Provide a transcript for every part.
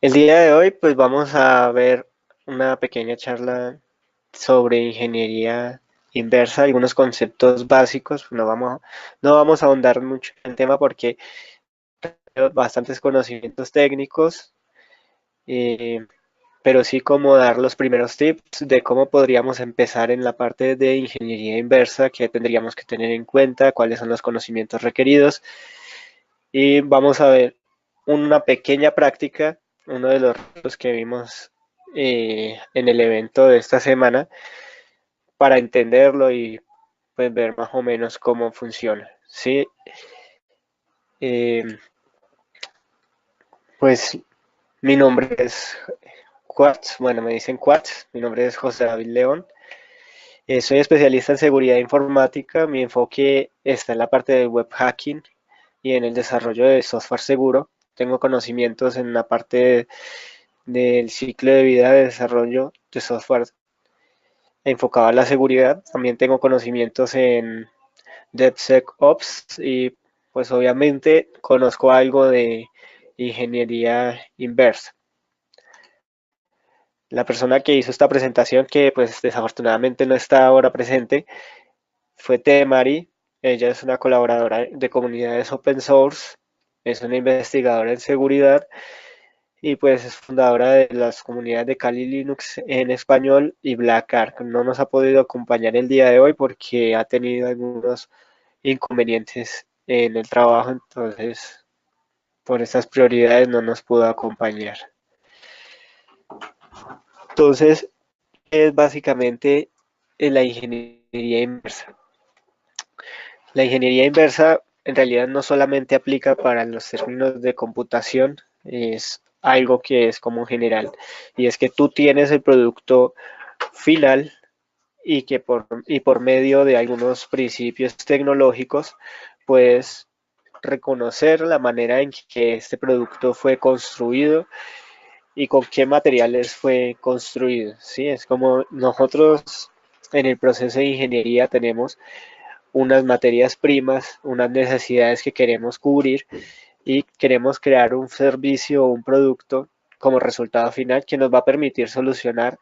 El día de hoy pues vamos a ver una pequeña charla sobre ingeniería inversa, algunos conceptos básicos. No vamos a ahondar mucho en el tema porque hay bastantes conocimientos técnicos, eh, pero sí como dar los primeros tips de cómo podríamos empezar en la parte de ingeniería inversa, que tendríamos que tener en cuenta, cuáles son los conocimientos requeridos. Y vamos a ver una pequeña práctica, uno de los retos que vimos en el evento de esta semana, para entenderlo y pues ver más o menos cómo funciona. Sí, Eh, pues mi nombre es Quartz, bueno, me dicen Quartz, mi nombre es José David León. Soy especialista en seguridad informática, mi enfoque está en la parte de web hacking y en el desarrollo de software seguro. Tengo conocimientos en la parte del ciclo de vida de desarrollo de software enfocado a la seguridad. También tengo conocimientos en DevSecOps y pues obviamente conozco algo de ingeniería inversa. La persona que hizo esta presentación, que pues desafortunadamente no está ahora presente, fue Temari. Ella es una colaboradora de comunidades open source, es una investigadora en seguridad y pues es fundadora de las comunidades de Kali Linux en español y Black Ark. No nos ha podido acompañar el día de hoy porque ha tenido algunos inconvenientes en el trabajo, entonces por estas prioridades no nos pudo acompañar. Entonces es básicamente la ingeniería inversa. La ingeniería inversa en realidad no solamente aplica para los términos de computación, es algo que es como general, y es que tú tienes el producto final y por medio de algunos principios tecnológicos puedes reconocer la manera en que este producto fue construido y con qué materiales fue construido. ¿Sí? Es como nosotros en el proceso de ingeniería tenemos unas materias primas, unas necesidades que queremos cubrir y queremos crear un servicio o un producto como resultado final que nos va a permitir solucionar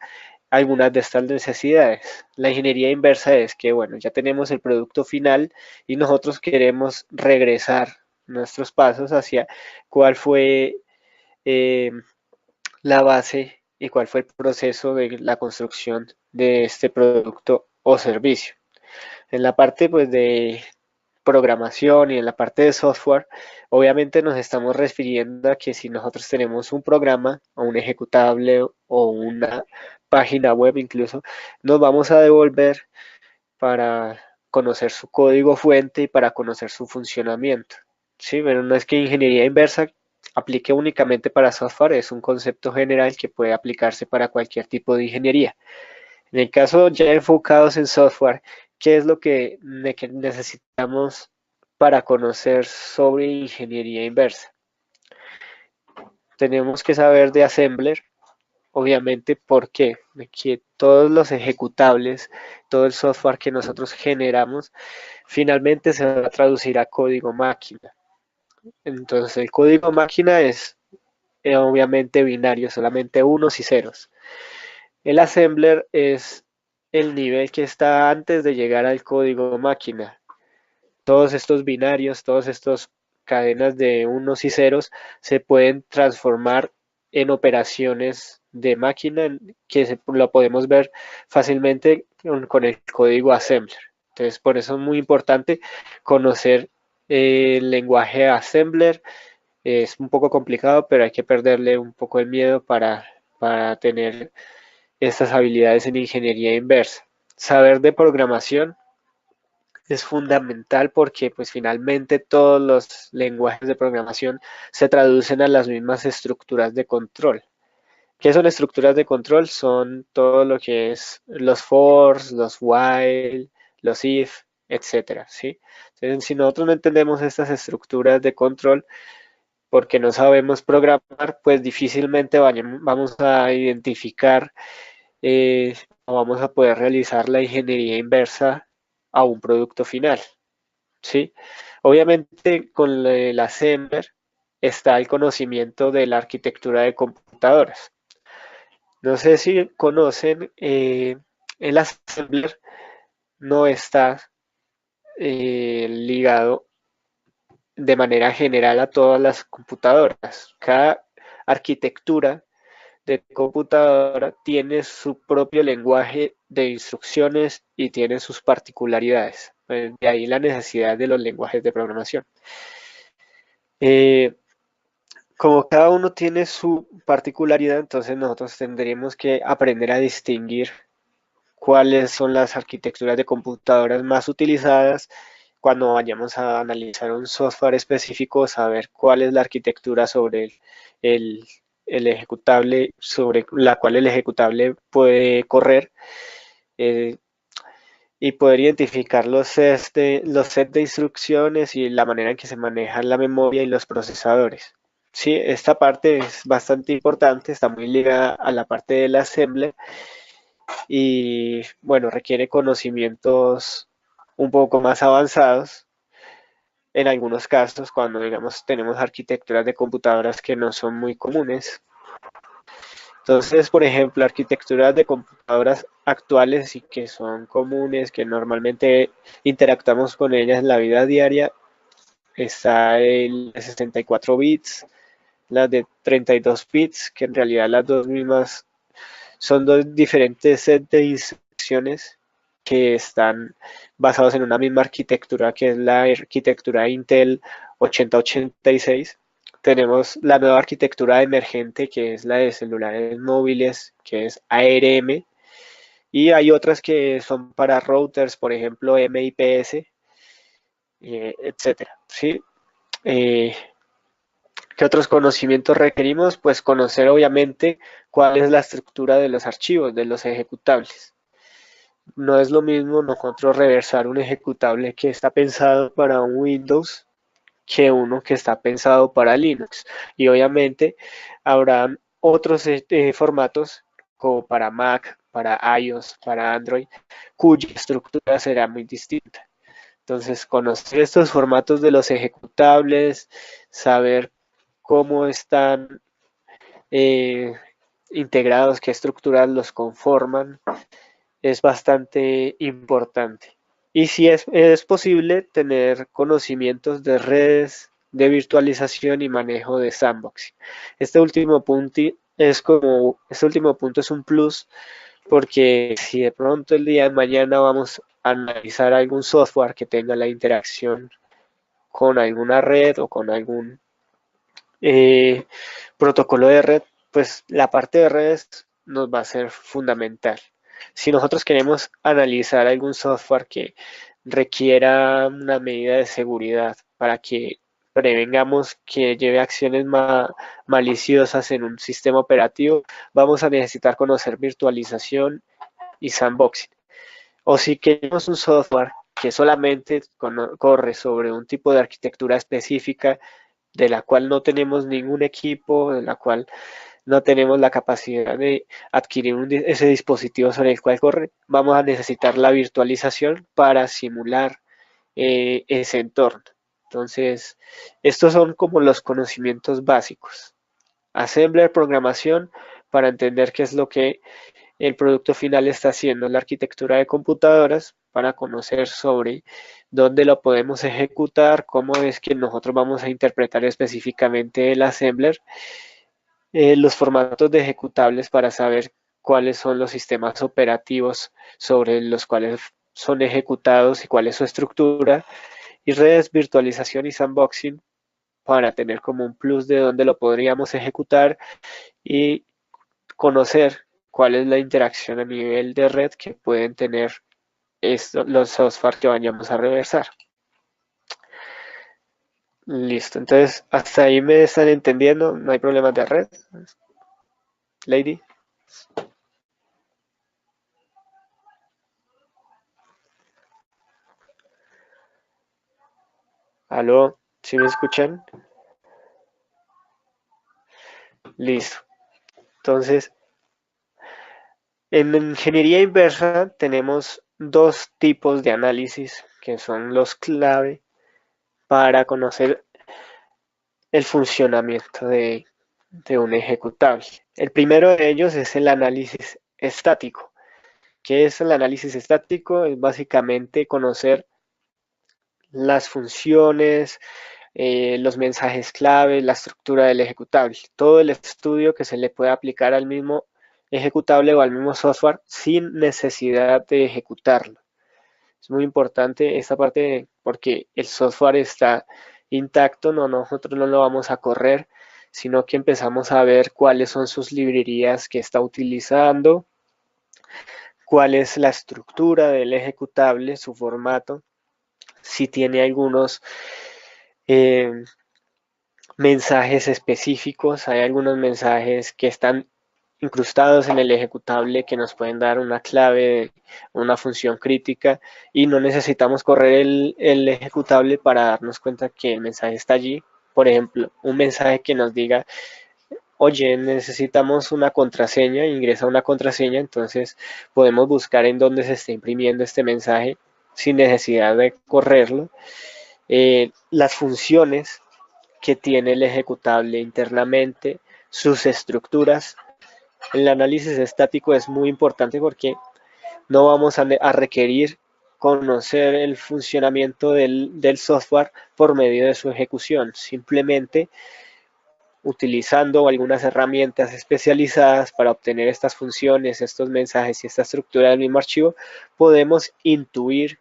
algunas de estas necesidades. La ingeniería inversa es que, bueno, ya tenemos el producto final y nosotros queremos regresar nuestros pasos hacia cuál fue eh, la base y cuál fue el proceso de la construcción de este producto o servicio. En la parte pues de programación y en la parte de software, obviamente nos estamos refiriendo a que si nosotros tenemos un programa o un ejecutable o una página web incluso, nos vamos a devolver para conocer su código fuente y para conocer su funcionamiento. Sí, pero no es que ingeniería inversa aplique únicamente para software, es un concepto general que puede aplicarse para cualquier tipo de ingeniería. En el caso ya enfocados en software, ¿qué es lo que necesitamos para conocer sobre ingeniería inversa? Tenemos que saber de assembler, obviamente, ¿por qué? De que todos los ejecutables, todo el software que nosotros generamos, finalmente se va a traducir a código máquina. Entonces, el código máquina es obviamente binario, solamente unos y ceros. El assembler es el nivel que está antes de llegar al código máquina. Todos estos binarios, todas estas cadenas de unos y ceros se pueden transformar en operaciones de máquina que lo podemos ver fácilmente con el código assembler. Entonces, por eso es muy importante conocer el lenguaje assembler. Es un poco complicado, pero hay que perderle un poco el miedo para tener estas habilidades en ingeniería inversa. Saber de programación es fundamental porque pues finalmente todos los lenguajes de programación se traducen a las mismas estructuras de control. ¿Qué son estructuras de control? Son todo lo que es los for, los while, los if, etcétera, ¿sí? Entonces, si nosotros no entendemos estas estructuras de control porque no sabemos programar, pues difícilmente vamos a identificar o vamos a poder realizar la ingeniería inversa a un producto final, ¿sí? Obviamente con el assembler está el conocimiento de la arquitectura de computación computadoras. No sé si conocen, el assembler no está ligado de manera general a todas las computadoras. Cada arquitectura de computadora tiene su propio lenguaje de instrucciones y tiene sus particularidades. De ahí la necesidad de los lenguajes de programación. Eh, Como cada uno tiene su particularidad, entonces nosotros tendríamos que aprender a distinguir cuáles son las arquitecturas de computadoras más utilizadas cuando vayamos a analizar un software específico, saber cuál es la arquitectura sobre el, el ejecutable, sobre la cual el ejecutable puede correr, eh, y poder identificar los sets de instrucciones y la manera en que se maneja la memoria y los procesadores. Sí, esta parte es bastante importante, está muy ligada a la parte del assembler y bueno, requiere conocimientos un poco más avanzados en algunos casos cuando digamos tenemos arquitecturas de computadoras que no son muy comunes. Entonces, por ejemplo, arquitecturas de computadoras actuales y que son comunes, que normalmente interactuamos con ellas en la vida diaria, está el de 64 bits, la de 32 bits, que en realidad las dos mismas son dos diferentes sets de instrucciones que están basados en una misma arquitectura, que es la arquitectura Intel 8086. Tenemos la nueva arquitectura emergente, que es la de celulares móviles, que es ARM, y hay otras que son para routers, por ejemplo, MIPS, etcétera. ¿Sí? Eh, ¿Qué otros conocimientos requerimos? Pues conocer obviamente cuál es la estructura de los archivos, de los ejecutables. No es lo mismo nosotros reversar un ejecutable que está pensado para un Windows que uno que está pensado para Linux. Y obviamente habrá otros formatos como para Mac, para iOS, para Android, cuya estructura será muy distinta. Entonces, conocer estos formatos de los ejecutables, saber cómo están eh, integrados, qué estructuras los conforman, es bastante importante. Y si es posible tener conocimientos de redes, de virtualización y manejo de sandboxing. Este último punto es un plus porque si de pronto el día de mañana vamos a analizar algún software que tenga la interacción con alguna red o con algún eh, protocolo de red, pues la parte de redes nos va a ser fundamental. Si nosotros queremos analizar algún software que requiera una medida de seguridad para que prevengamos que lleve acciones maliciosas en un sistema operativo, vamos a necesitar conocer virtualización y sandboxing. O si queremos un software que solamente corre sobre un tipo de arquitectura específica de la cual no tenemos ningún equipo, de la cual no tenemos la capacidad de adquirir ese dispositivo sobre el cual corre, vamos a necesitar la virtualización para simular ese entorno. Entonces, estos son como los conocimientos básicos. Assembler, programación, para entender qué es lo que el producto final está haciendo, la arquitectura de computadoras, para conocer sobre dónde lo podemos ejecutar, cómo es que nosotros vamos a interpretar específicamente el assembler, los formatos de ejecutables para saber cuáles son los sistemas operativos sobre los cuales son ejecutados y cuál es su estructura, y redes, virtualización y sandboxing para tener como un plus de dónde lo podríamos ejecutar y conocer cuál es la interacción a nivel de red que pueden tener los software que vayamos a reversar. Listo, entonces hasta ahí me están entendiendo, no hay problemas de red, Lady. Aló, ¿sí me escuchan? Listo. Entonces, en ingeniería inversa tenemos dos tipos de análisis que son los clave para conocer el funcionamiento de un ejecutable. El primero de ellos es el análisis estático. ¿Qué es el análisis estático? Es básicamente conocer las funciones, los mensajes clave, la estructura del ejecutable, todo el estudio que se le puede aplicar al mismo ejecutable o al mismo software sin necesidad de ejecutarlo. Es muy importante esta parte porque el software está intacto, nosotros no lo vamos a correr, sino que empezamos a ver cuáles son sus librerías que está utilizando, cuál es la estructura del ejecutable, su formato, si tiene algunos eh, mensajes específicos, hay algunos mensajes que están incrustados en el ejecutable que nos pueden dar una clave, una función crítica y no necesitamos correr el ejecutable para darnos cuenta que el mensaje está allí. Por ejemplo, un mensaje que nos diga, oye, necesitamos una contraseña, ingresa una contraseña, entonces podemos buscar en dónde se está imprimiendo este mensaje sin necesidad de correrlo. Las funciones que tiene el ejecutable internamente, sus estructuras. El análisis estático es muy importante porque no vamos a requerir conocer el funcionamiento del software por medio de su ejecución. Simplemente utilizando algunas herramientas especializadas para obtener estas funciones, estos mensajes y esta estructura del mismo archivo, podemos intuir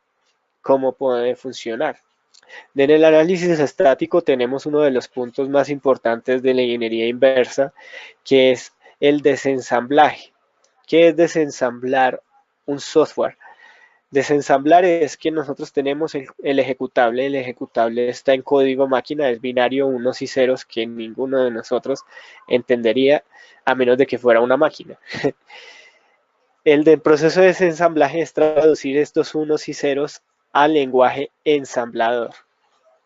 cómo puede funcionar. En el análisis estático tenemos uno de los puntos más importantes de la ingeniería inversa, que es el desensamblaje. ¿Qué es desensamblar un software? Desensamblar es que nosotros tenemos el ejecutable está en código máquina, es binario, unos y ceros que ninguno de nosotros entendería a menos de que fuera una máquina. El del proceso de desensamblaje es traducir estos unos y ceros al lenguaje ensamblador.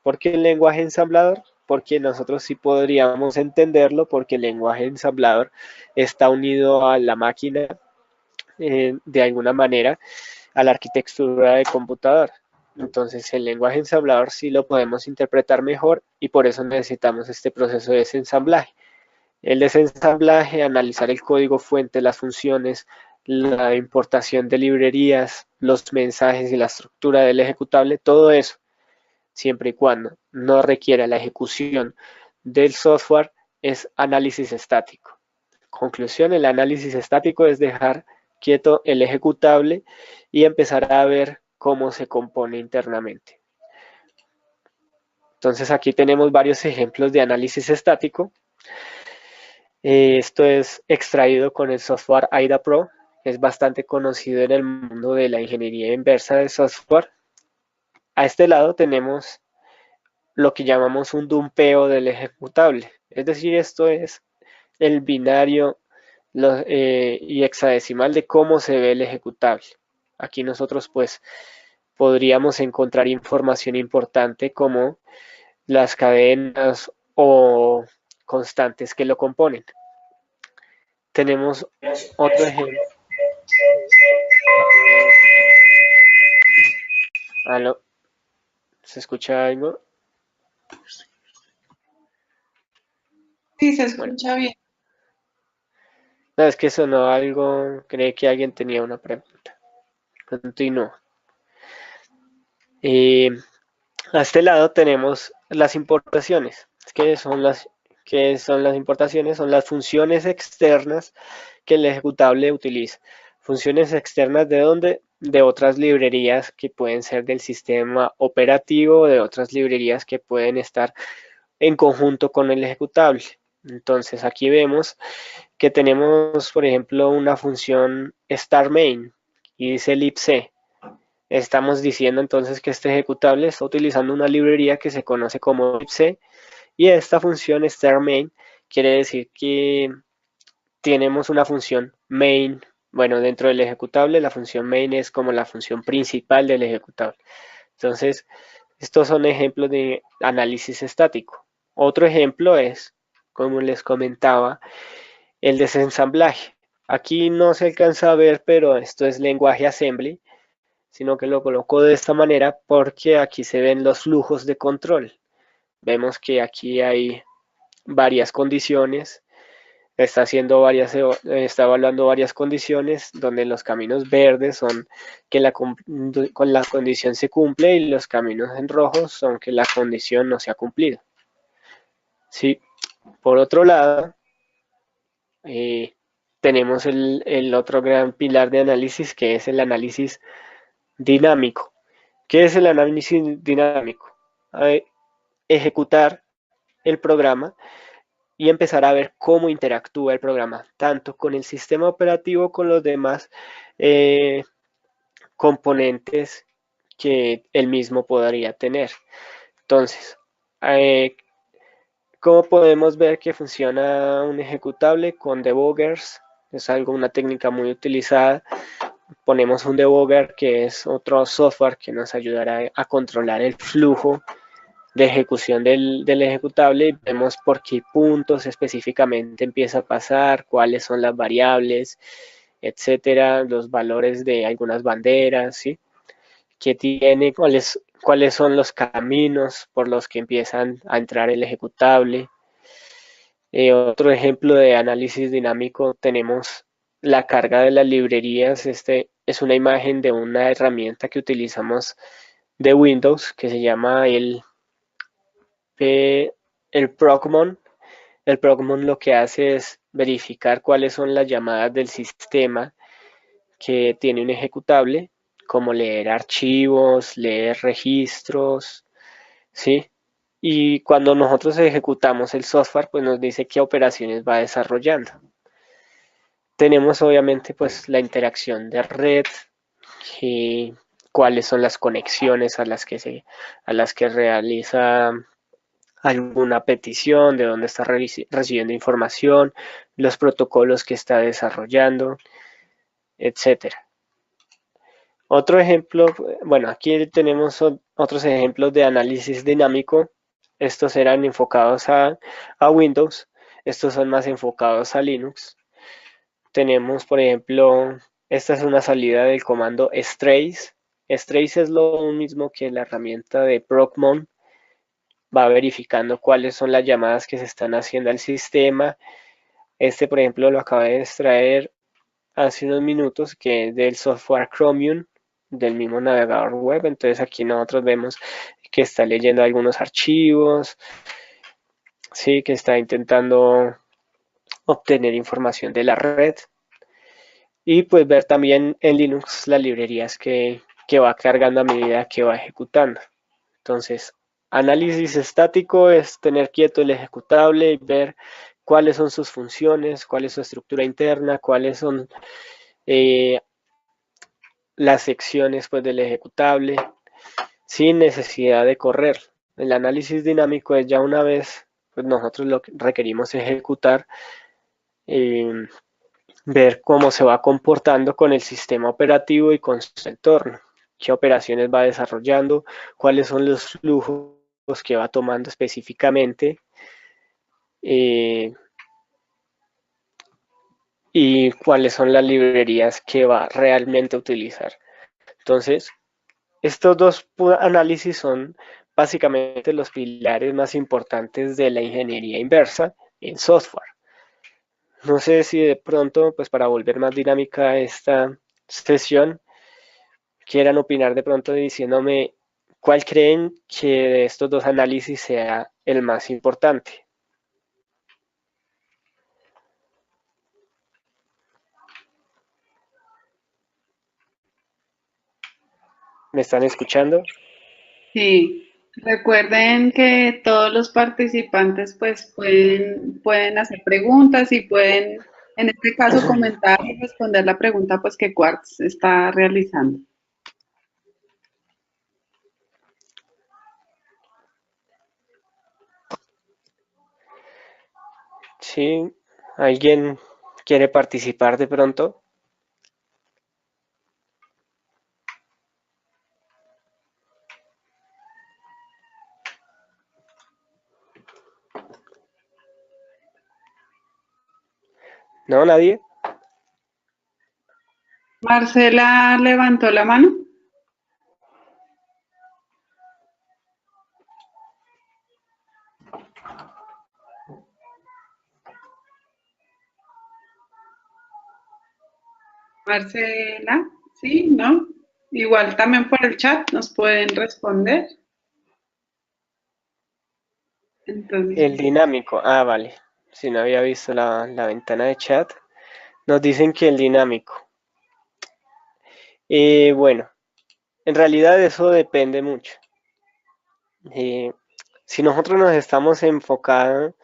¿Por qué el lenguaje ensamblador? Porque nosotros sí podríamos entenderlo porque el lenguaje ensamblador está unido a la máquina de alguna manera a la arquitectura del computador. Entonces el lenguaje ensamblador sí lo podemos interpretar mejor y por eso necesitamos este proceso de desensamblaje. El desensamblaje, analizar el código fuente, las funciones, la importación de librerías, los mensajes y la estructura del ejecutable, todo eso, siempre y cuando no requiera la ejecución del software, es análisis estático. Conclusión, el análisis estático es dejar quieto el ejecutable y empezar a ver cómo se compone internamente. Entonces aquí tenemos varios ejemplos de análisis estático. Esto es extraído con el software AIDA Pro, es bastante conocido en el mundo de la ingeniería inversa de software. A este lado tenemos lo que llamamos un dumpeo del ejecutable, es decir, esto es el binario y hexadecimal de cómo se ve el ejecutable. Aquí nosotros pues podríamos encontrar información importante como las cadenas o constantes que lo componen. Tenemos otro ejemplo. ¿Aló? ¿Se escucha algo? Sí, se Bueno, escucha bien. no, es que sonó algo, creí que alguien tenía una pregunta. Continúo. Eh, a este lado tenemos las importaciones. ¿Qué son las importaciones? Son las funciones externas que el ejecutable utiliza. Funciones externas de dónde? De otras librerías que pueden ser del sistema operativo, de otras librerías que pueden estar en conjunto con el ejecutable. Entonces aquí vemos que tenemos, por ejemplo, una función start main y dice libc. Estamos diciendo entonces que este ejecutable está utilizando una librería que se conoce como libc y esta función start main quiere decir que tenemos una función main. Bueno, dentro del ejecutable la función main es como la función principal del ejecutable. Entonces, estos son ejemplos de análisis estático. Otro ejemplo es, como les comentaba, el desensamblaje. Aquí no se alcanza a ver, pero esto es lenguaje assembly, sino que lo coloco de esta manera porque aquí se ven los flujos de control. Vemos que aquí hay varias condiciones está evaluando varias condiciones, donde los caminos verdes son que con la condición se cumple y los caminos en rojo son que la condición no se ha cumplido. ¿Sí? Por otro lado, tenemos el otro gran pilar de análisis, que es el análisis dinámico. ¿Qué es el análisis dinámico? Ejecutar el programa y empezar a ver cómo interactúa el programa, tanto con el sistema operativo, con los demás eh, componentes que él mismo podría tener. Entonces, eh, ¿cómo podemos ver que funciona un ejecutable con debuggers? Es una técnica muy utilizada. Ponemos un debugger, que es otro software que nos ayudará a controlar el flujo de ejecución del ejecutable. Vemos por qué puntos específicamente empieza a pasar, cuáles son las variables, etcétera, los valores de algunas banderas, ¿sí? ¿Qué tiene? ¿Cuáles son los caminos por los que empiezan a entrar el ejecutable? Otro ejemplo de análisis dinámico, tenemos la carga de las librerías. Este es una imagen de una herramienta que utilizamos de Windows, que se llama el Procmon. El Procmon lo que hace es verificar cuáles son las llamadas del sistema que tiene un ejecutable, como leer archivos, leer registros, ¿sí? Y cuando nosotros ejecutamos el software, pues nos dice qué operaciones va desarrollando. Tenemos obviamente pues la interacción de red, que, cuáles son las conexiones a las que realiza alguna petición, de dónde está recibiendo información, los protocolos que está desarrollando, etcétera. Otro ejemplo, bueno, aquí tenemos otros ejemplos de análisis dinámico. Estos eran enfocados a Windows, estos son más enfocados a Linux. Tenemos, por ejemplo, esta es una salida del comando strace. Strace es lo mismo que la herramienta de Procmon. Va verificando cuáles son las llamadas que se están haciendo al sistema. Este, por ejemplo, lo acabé de extraer hace unos minutos, que es del software Chromium, del mismo navegador web. Entonces aquí nosotros vemos que está leyendo algunos archivos, sí, que está intentando obtener información de la red. Y pues ver también en Linux las librerías que va cargando a medida que va ejecutando. Entonces, análisis estático es tener quieto el ejecutable y ver cuáles son sus funciones, cuál es su estructura interna, cuáles son eh, las secciones pues, del ejecutable, sin necesidad de correr. El análisis dinámico es ya una vez pues, nosotros lo que requerimos ejecutar, eh, ver cómo se va comportando con el sistema operativo y con su entorno, qué operaciones va desarrollando, cuáles son los flujos que va tomando específicamente, eh, y cuáles son las librerías que va realmente a utilizar. Entonces, estos dos análisis son básicamente los pilares más importantes de la ingeniería inversa en software. No sé si de pronto, pues para volver más dinámica esta sesión, quieran opinar de pronto diciéndome cuál creen que de estos dos análisis sea el más importante. ¿Me están escuchando? Sí, recuerden que todos los participantes pues pueden hacer preguntas y pueden, en este caso, comentar y responder la pregunta pues que Quartz está realizando. Sí, ¿alguien quiere participar de pronto? ¿No? ¿Nadie? Marcela levantó la mano. Marcela, sí, ¿no? Igual también por el chat nos pueden responder. Entonces, El dinámico, vale. Si no había visto la ventana de chat, nos dicen que el dinámico. Bueno, en realidad eso depende mucho. Eh, si nosotros nos estamos enfocando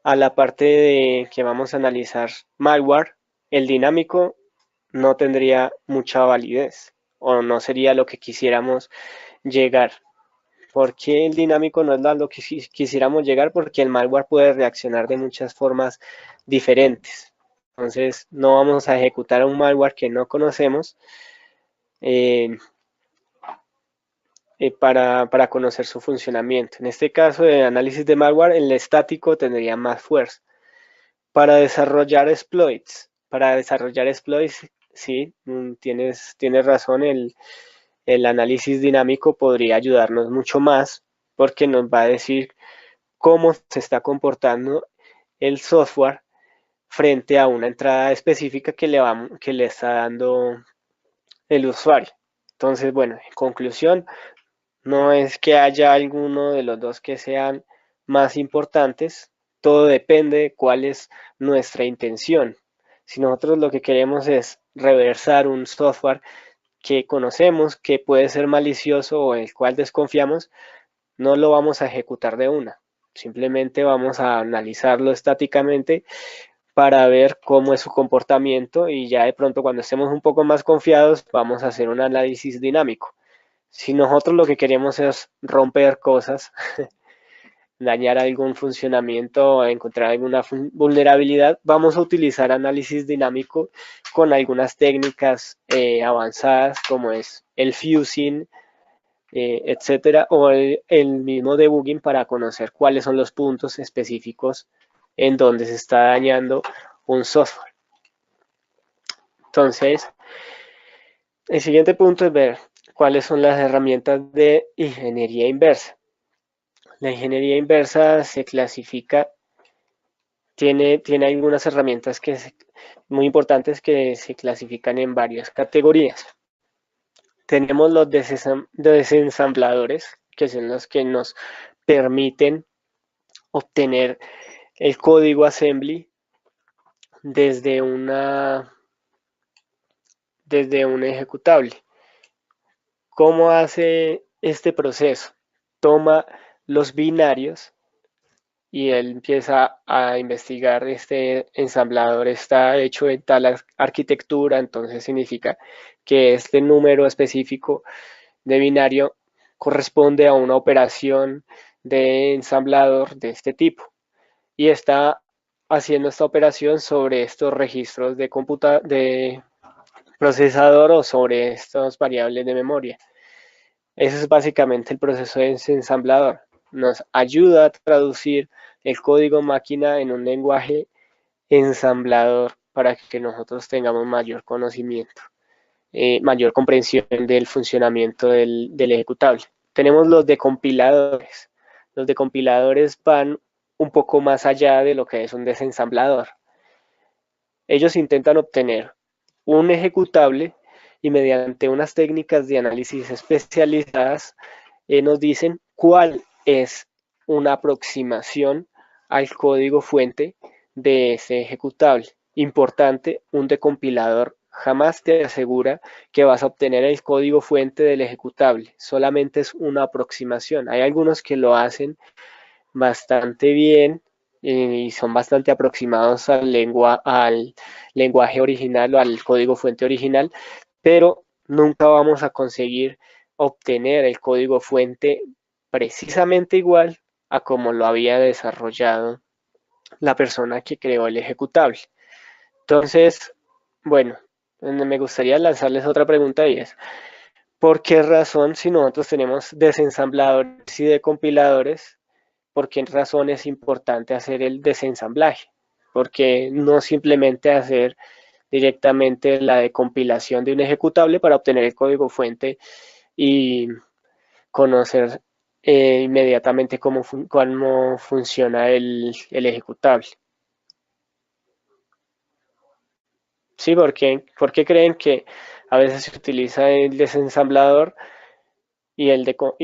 a la parte de que vamos a analizar malware, el dinámico no tendría mucha validez o no sería lo que quisiéramos llegar. ¿Por qué el dinámico no es lo que quisiéramos llegar? Porque el malware puede reaccionar de muchas formas diferentes. Entonces no vamos a ejecutar un malware que no conocemos eh, para conocer su funcionamiento. En este caso de análisis de malware, el estático tendría más fuerza. Para desarrollar exploits, sí, tienes razón, el análisis dinámico podría ayudarnos mucho más porque nos va a decir cómo se está comportando el software frente a una entrada específica que le está dando el usuario. Entonces, bueno, en conclusión, no es que haya alguno de los dos que sean más importantes, todo depende de cuál es nuestra intención. Si nosotros lo que queremos es reversar un software que conocemos que puede ser malicioso o el cual desconfiamos, no lo vamos a ejecutar de una. Simplemente vamos a analizarlo estáticamente para ver cómo es su comportamiento y ya de pronto cuando estemos un poco más confiados vamos a hacer un análisis dinámico. Si nosotros lo que queremos es romper cosas, dañar algún funcionamiento o encontrar alguna vulnerabilidad, vamos a utilizar análisis dinámico con algunas técnicas avanzadas como es el fusing, etcétera, o el mismo debugging para conocer cuáles son los puntos específicos en donde se está dañando un software. Entonces, el siguiente punto es ver cuáles son las herramientas de ingeniería inversa. La ingeniería inversa se clasifica, tiene algunas herramientas muy importantes que se clasifican en varias categorías. Tenemos los desensambladores, que son los que nos permiten obtener el código assembly desde desde un ejecutable. ¿Cómo hace este proceso? Toma los binarios y él empieza a investigar este ensamblador está hecho en tal arquitectura, entonces significa que este número específico de binario corresponde a una operación de ensamblador de este tipo y está haciendo esta operación sobre estos registros de procesador o sobre estas variables de memoria. Ese es básicamente el proceso de ensamblador. Nos ayuda a traducir el código máquina en un lenguaje ensamblador para que nosotros tengamos mayor conocimiento, mayor comprensión del funcionamiento del ejecutable. Tenemos los decompiladores. Los decompiladores van un poco más allá de lo que es un desensamblador. Ellos intentan obtener un ejecutable y mediante unas técnicas de análisis especializadas nos dicen cuál es una aproximación al código fuente de ese ejecutable. Importante, un decompilador jamás te asegura que vas a obtener el código fuente del ejecutable, solamente es una aproximación. Hay algunos que lo hacen bastante bien y son bastante aproximados al lenguaje original o al código fuente original, pero nunca vamos a conseguir obtener el código fuente precisamente igual a como lo había desarrollado la persona que creó el ejecutable. Entonces, bueno, me gustaría lanzarles otra pregunta y es, ¿por qué razón si nosotros tenemos desensambladores y decompiladores, por qué razón es importante hacer el desensamblaje? Porque no simplemente hacer directamente la decompilación de un ejecutable para obtener el código fuente y conocer inmediatamente cómo funciona el ejecutable. ¿Sí? ¿Por qué creen que a veces se utiliza el desensamblador y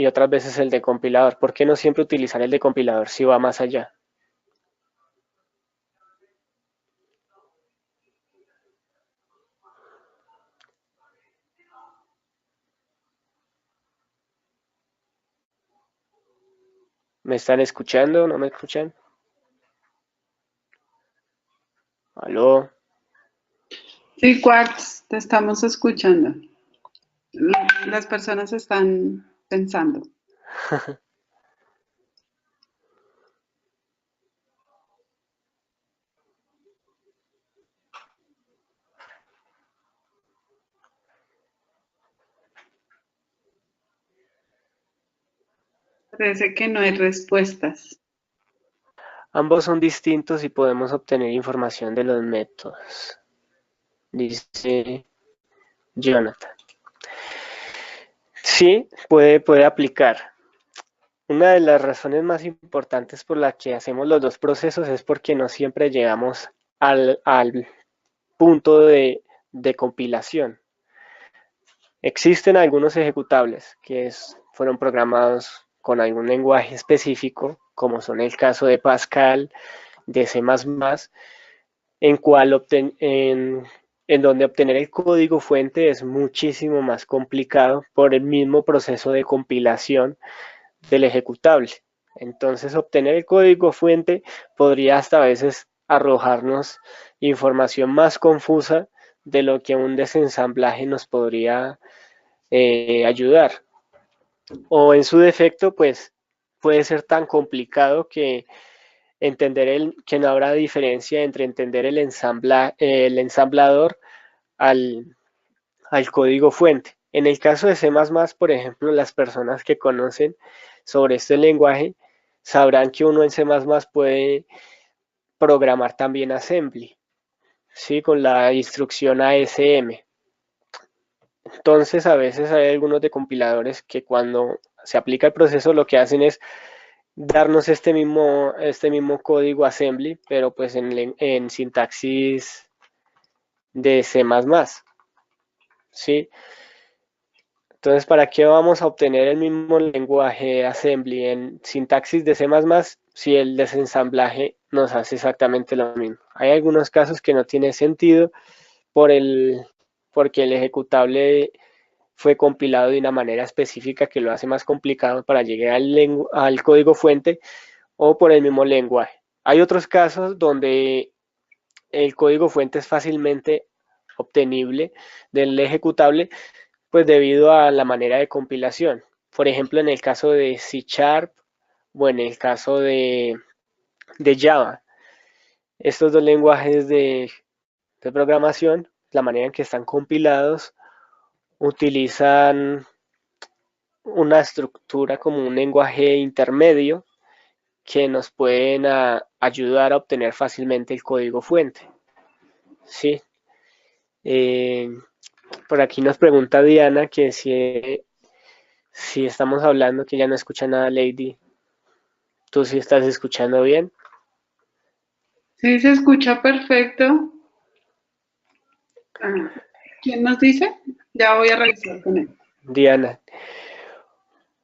otras veces el decompilador? ¿Por qué no siempre utilizar el decompilador si va más allá? ¿Me están escuchando? ¿No me escuchan? ¿Aló? Sí, Quartz, te estamos escuchando. Las personas están pensando. Parece que no hay respuestas. Ambos son distintos y podemos obtener información de los métodos, dice Jonathan. Sí, puede aplicar. Una de las razones más importantes por la que hacemos los dos procesos es porque no siempre llegamos al punto de compilación. Existen algunos ejecutables que fueron programados con algún lenguaje específico, como son el caso de Pascal, de C++, en donde obtener el código fuente es muchísimo más complicado por el mismo proceso de compilación del ejecutable. Entonces, obtener el código fuente podría hasta a veces arrojarnos información más confusa de lo que un desensamblaje nos podría ayudar. O en su defecto, pues puede ser tan complicado que que no habrá diferencia entre entender el ensamblador al, al código fuente. En el caso de C++, por ejemplo, las personas que conocen sobre este lenguaje sabrán que uno en C++ puede programar también assembly, ¿sí? Con la instrucción ASM. Entonces, a veces hay algunos decompiladores que cuando se aplica el proceso lo que hacen es darnos este mismo código assembly, pero pues en sintaxis de C++, ¿sí? Entonces, ¿para qué vamos a obtener el mismo lenguaje assembly en sintaxis de C++ si el desensamblaje nos hace exactamente lo mismo? Hay algunos casos que no tiene sentido porque el ejecutable fue compilado de una manera específica que lo hace más complicado para llegar al código fuente o por el mismo lenguaje. Hay otros casos donde el código fuente es fácilmente obtenible del ejecutable, pues debido a la manera de compilación. Por ejemplo, en el caso de C Sharp o en el caso de Java. Estos dos lenguajes de programación, la manera en que están compilados, utilizan una estructura como un lenguaje intermedio que nos pueden ayudar a obtener fácilmente el código fuente. ¿Sí? Eh, por aquí nos pregunta Diana que si estamos hablando, que ya no escucha nada, Lady. ¿Tú sí estás escuchando bien? Sí, se escucha perfecto. ¿Quién nos dice? Ya voy a revisar con él. Diana.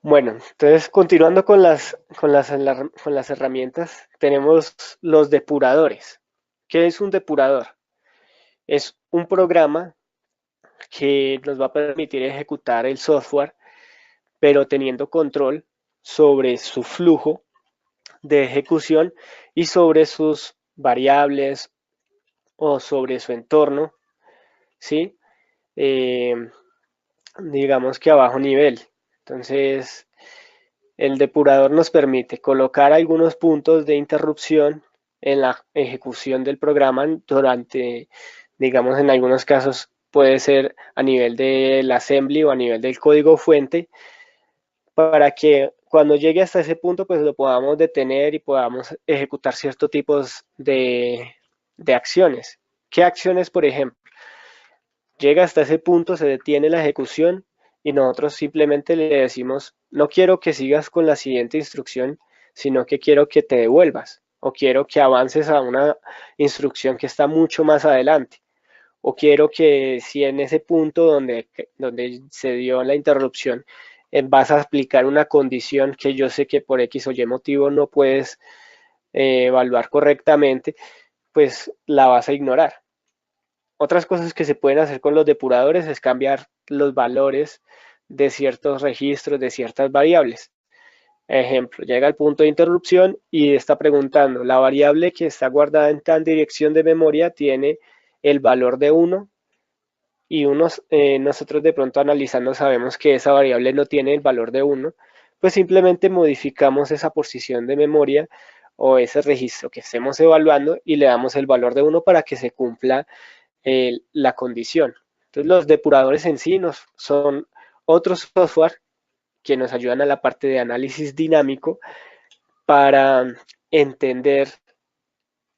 Bueno, entonces continuando con las herramientas, tenemos los depuradores. ¿Qué es un depurador? Es un programa que nos va a permitir ejecutar el software, pero teniendo control sobre su flujo de ejecución y sobre sus variables o sobre su entorno, ¿sí? Eh, digamos que a bajo nivel. Entonces, el depurador nos permite colocar algunos puntos de interrupción en la ejecución del programa durante, digamos, en algunos casos puede ser a nivel del assembly o a nivel del código fuente, para que cuando llegue hasta ese punto, pues lo podamos detener y podamos ejecutar ciertos tipos de acciones. ¿Qué acciones, por ejemplo? Llega hasta ese punto, se detiene la ejecución y nosotros simplemente le decimos, no quiero que sigas con la siguiente instrucción, sino que quiero que te devuelvas o quiero que avances a una instrucción que está mucho más adelante. o quiero que si en ese punto donde se dio la interrupción vas a aplicar una condición que yo sé que por X o Y motivo no puedes evaluar correctamente, pues la vas a ignorar. Otras cosas que se pueden hacer con los depuradores es cambiar los valores de ciertos registros, de ciertas variables. Ejemplo, llega al punto de interrupción y está preguntando, la variable que está guardada en tal dirección de memoria tiene el valor de 1 y nosotros de pronto analizando sabemos que esa variable no tiene el valor de 1, pues simplemente modificamos esa posición de memoria o ese registro que estemos evaluando y le damos el valor de 1 para que se cumpla la condición. Entonces los depuradores en sí son otros software que nos ayudan a la parte de análisis dinámico para entender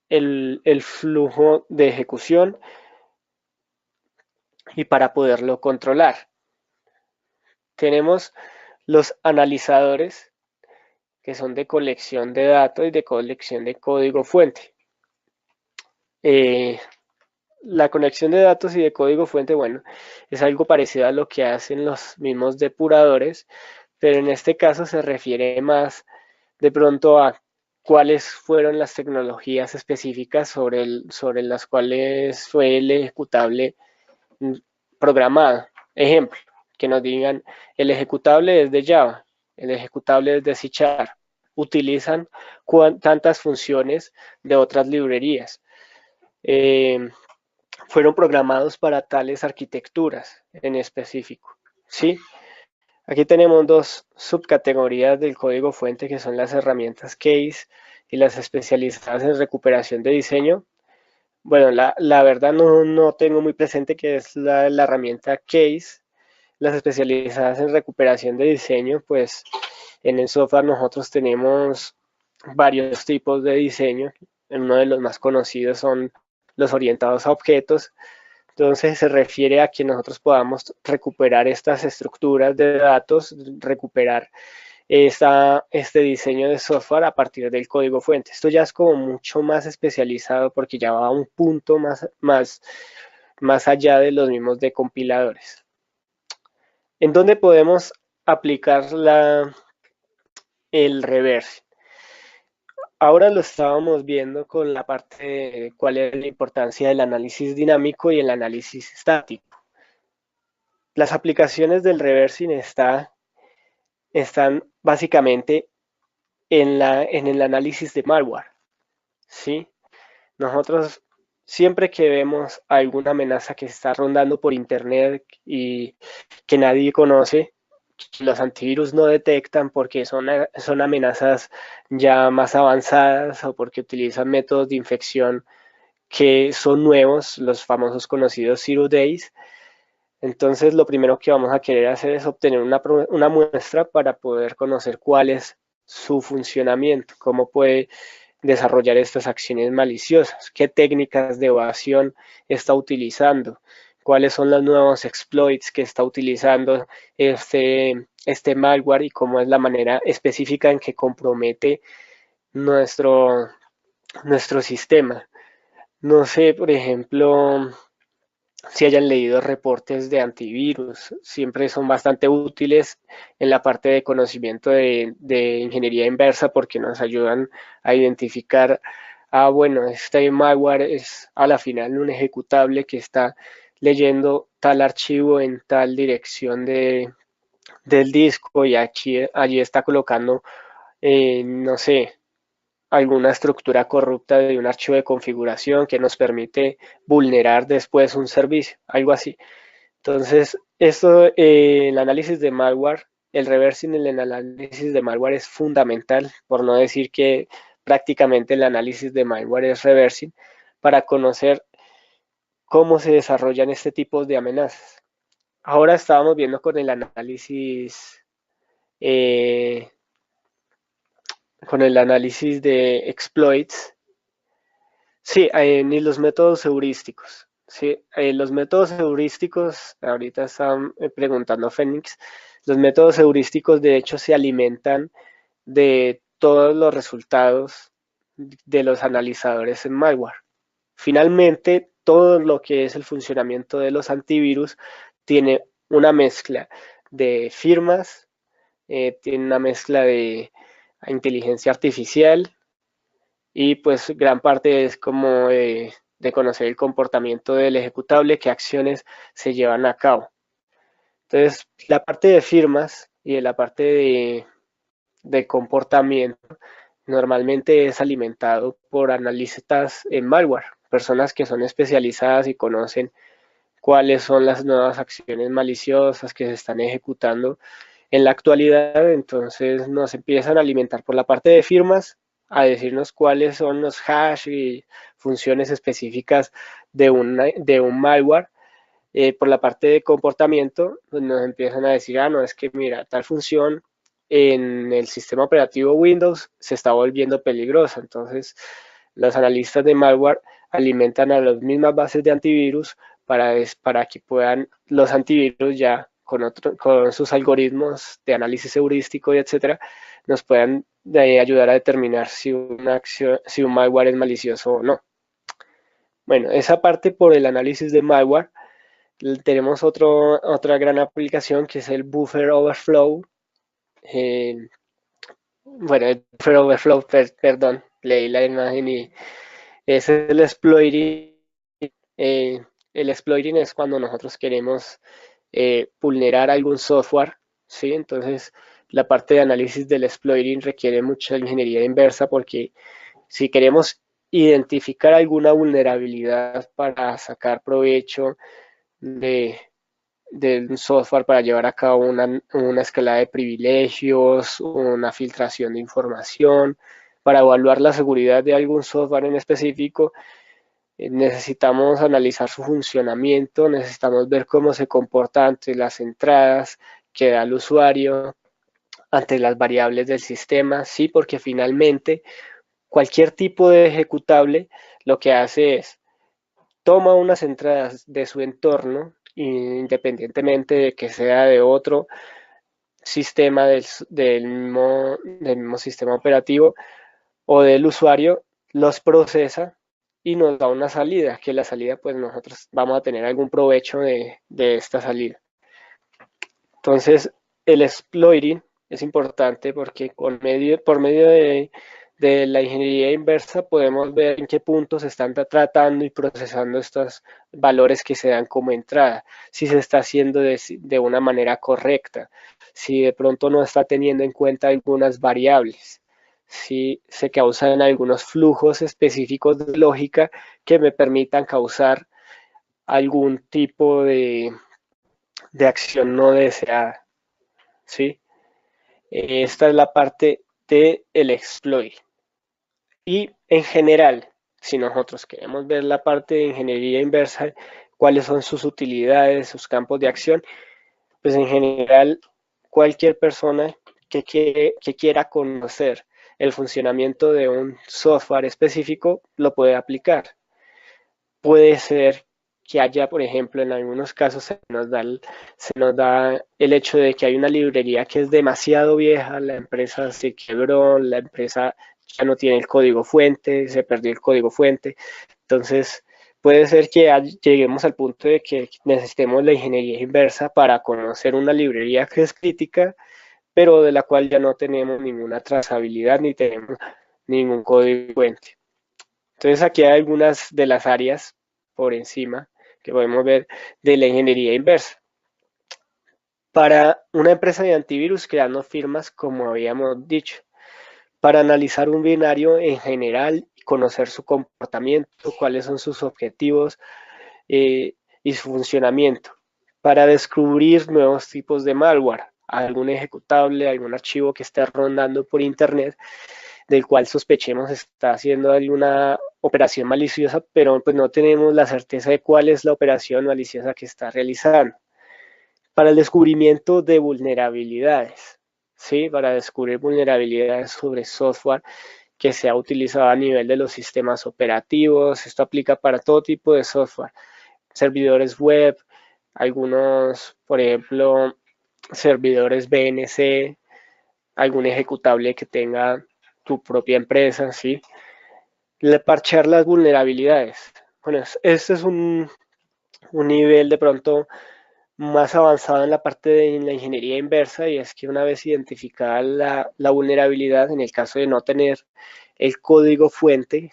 el flujo de ejecución y para poderlo controlar. Tenemos los analizadores que son de colección de datos y de colección de código fuente. La conexión de datos y de código fuente, bueno, es algo parecido a lo que hacen los mismos depuradores, pero en este caso se refiere más de pronto a cuáles fueron las tecnologías específicas sobre las cuales fue el ejecutable programado. Ejemplo, que nos digan, el ejecutable es de Java, el ejecutable es de C#. Utilizan tantas funciones de otras librerías. Fueron programados para tales arquitecturas en específico. ¿Sí? Aquí tenemos dos subcategorías del código fuente que son las herramientas case y las especializadas en recuperación de diseño. Bueno, la verdad no tengo muy presente qué es la herramienta case. Las especializadas en recuperación de diseño, pues en el software nosotros tenemos varios tipos de diseño. Uno de los más conocidos son los orientados a objetos. Entonces se refiere a que nosotros podamos recuperar estas estructuras de datos, recuperar este diseño de software a partir del código fuente. Esto ya es como mucho más especializado porque ya va a un punto más allá de los mismos decompiladores. ¿En dónde podemos aplicar el reverse? Ahora lo estábamos viendo con la parte de cuál es la importancia del análisis dinámico y el análisis estático. Las aplicaciones del reversing están básicamente en el análisis de malware. ¿Sí? Nosotros siempre que vemos alguna amenaza que está rondando por internet y que nadie conoce, los antivirus no detectan porque son amenazas ya más avanzadas o porque utilizan métodos de infección que son nuevos, los famosos conocidos Zero Days. Entonces lo primero que vamos a querer hacer es obtener una muestra para poder conocer cuál es su funcionamiento, cómo puede desarrollar estas acciones maliciosas, qué técnicas de evasión está utilizando, cuáles son los nuevos exploits que está utilizando este malware y cómo es la manera específica en que compromete nuestro sistema. No sé, por ejemplo, si hayan leído reportes de antivirus, siempre son bastante útiles en la parte de conocimiento de ingeniería inversa porque nos ayudan a identificar, bueno, este malware es a la final un ejecutable que está leyendo tal archivo en tal dirección del disco y allí está colocando, no sé, alguna estructura corrupta de un archivo de configuración que nos permite vulnerar después un servicio, algo así. Entonces, el análisis de malware, el reversing en el análisis de malware es fundamental, por no decir que prácticamente el análisis de malware es reversing, para conocer cómo se desarrollan este tipo de amenazas. Ahora estábamos viendo eh, con el análisis de exploits. Sí, ni los métodos heurísticos. Sí, los métodos heurísticos, ahorita están preguntando Fénix, los métodos heurísticos de hecho se alimentan de todos los resultados de los analizadores en malware. Finalmente, todo lo que es el funcionamiento de los antivirus tiene una mezcla de firmas, tiene una mezcla de inteligencia artificial y pues gran parte es como de conocer el comportamiento del ejecutable, qué acciones se llevan a cabo. Entonces, la parte de firmas y de la parte de comportamiento normalmente es alimentado por analistas en malware, personas que son especializadas y conocen cuáles son las nuevas acciones maliciosas que se están ejecutando en la actualidad. Entonces nos empiezan a alimentar por la parte de firmas, a decirnos cuáles son los hash y funciones específicas de un malware. Por la parte de comportamiento, pues nos empiezan a decir, no, es que mira, tal función en el sistema operativo Windows se está volviendo peligrosa. Entonces, los analistas de malware alimentan a las mismas bases de antivirus para que puedan los antivirus ya con sus algoritmos de análisis heurístico y etcétera, nos puedan ayudar a determinar si una acción, si un malware es malicioso o no. Bueno, esa parte por el análisis de malware. Tenemos otra gran aplicación que es el buffer overflow. Eh, bueno, el buffer overflow, perdón, leí la imagen y es el exploiting. Eh, el exploiting es cuando nosotros queremos vulnerar algún software, ¿sí? Entonces, la parte de análisis del exploiting requiere mucha ingeniería inversa porque si queremos identificar alguna vulnerabilidad para sacar provecho de, del software para llevar a cabo una escalada de privilegios, una filtración de información, para evaluar la seguridad de algún software en específico, necesitamos analizar su funcionamiento, necesitamos ver cómo se comporta ante las entradas que da el usuario, ante las variables del sistema, sí, porque finalmente cualquier tipo de ejecutable lo que hace es toma unas entradas de su entorno, independientemente de que sea de otro sistema del mismo sistema operativo o del usuario, los procesa y nos da una salida, que la salida pues nosotros vamos a tener algún provecho de esta salida. Entonces el exploiting es importante porque por medio de la ingeniería inversa podemos ver en qué puntos se están tratando y procesando estos valores que se dan como entrada, si se está haciendo de una manera correcta, si de pronto no está teniendo en cuenta algunas variables, si se causan algunos flujos específicos de lógica que me permitan causar algún tipo de acción no deseada, ¿sí? Esta es la parte del exploit. Y en general, si nosotros queremos ver la parte de ingeniería inversa, cuáles son sus utilidades, sus campos de acción, pues en general cualquier persona que quiera conocer el funcionamiento de un software específico lo puede aplicar. Puede ser que haya, por ejemplo, en algunos casos se nos da el hecho de que hay una librería que es demasiado vieja, la empresa se quebró, la empresa ya no tiene el código fuente, se perdió el código fuente. Entonces, puede ser que lleguemos al punto de que necesitemos la ingeniería inversa para conocer una librería que es crítica, pero de la cual ya no tenemos ninguna trazabilidad ni tenemos ningún código fuente. Entonces aquí hay algunas de las áreas por encima que podemos ver de la ingeniería inversa. Para una empresa de antivirus creando firmas, como habíamos dicho, para analizar un binario en general, conocer su comportamiento, cuáles son sus objetivos y su funcionamiento, para descubrir nuevos tipos de malware, algún ejecutable, algún archivo que esté rondando por internet del cual sospechemos está haciendo alguna operación maliciosa, pero pues no tenemos la certeza de cuál es la operación maliciosa que está realizando. Para el descubrimiento de vulnerabilidades, ¿sí? Para descubrir vulnerabilidades sobre software que se ha utilizado a nivel de los sistemas operativos. Esto aplica para todo tipo de software, servidores web, algunos, por ejemplo, servidores BNC, algún ejecutable que tenga tu propia empresa, ¿sí? Parchear las vulnerabilidades. Bueno, este es un nivel de pronto más avanzado en la parte de la ingeniería inversa, y es que una vez identificada la vulnerabilidad, en el caso de no tener el código fuente,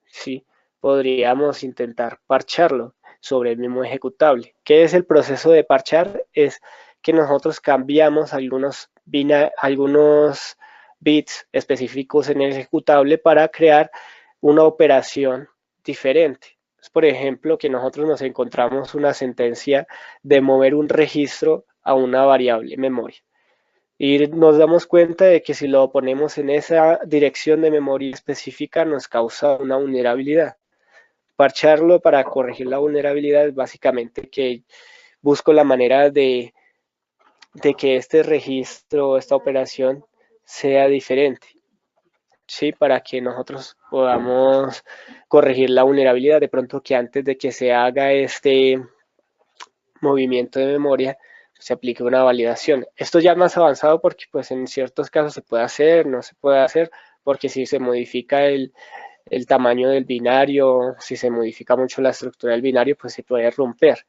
¿sí? Podríamos intentar parcharlo sobre el mismo ejecutable. ¿Qué es el proceso de parchar? Es que nosotros cambiamos algunos bits específicos en el ejecutable para crear una operación diferente. Por ejemplo, que nosotros nos encontramos una sentencia de mover un registro a una variable memoria. Y nos damos cuenta de que si lo ponemos en esa dirección de memoria específica nos causa una vulnerabilidad. Parcharlo para corregir la vulnerabilidad es básicamente que busco la manera de que este registro, esta operación sea diferente, ¿sí? Para que nosotros podamos corregir la vulnerabilidad. De pronto que antes de que se haga este movimiento de memoria se aplique una validación. Esto ya más avanzado porque pues en ciertos casos se puede hacer, no se puede hacer, porque si se modifica el tamaño del binario, si se modifica mucho la estructura del binario, pues se puede romper.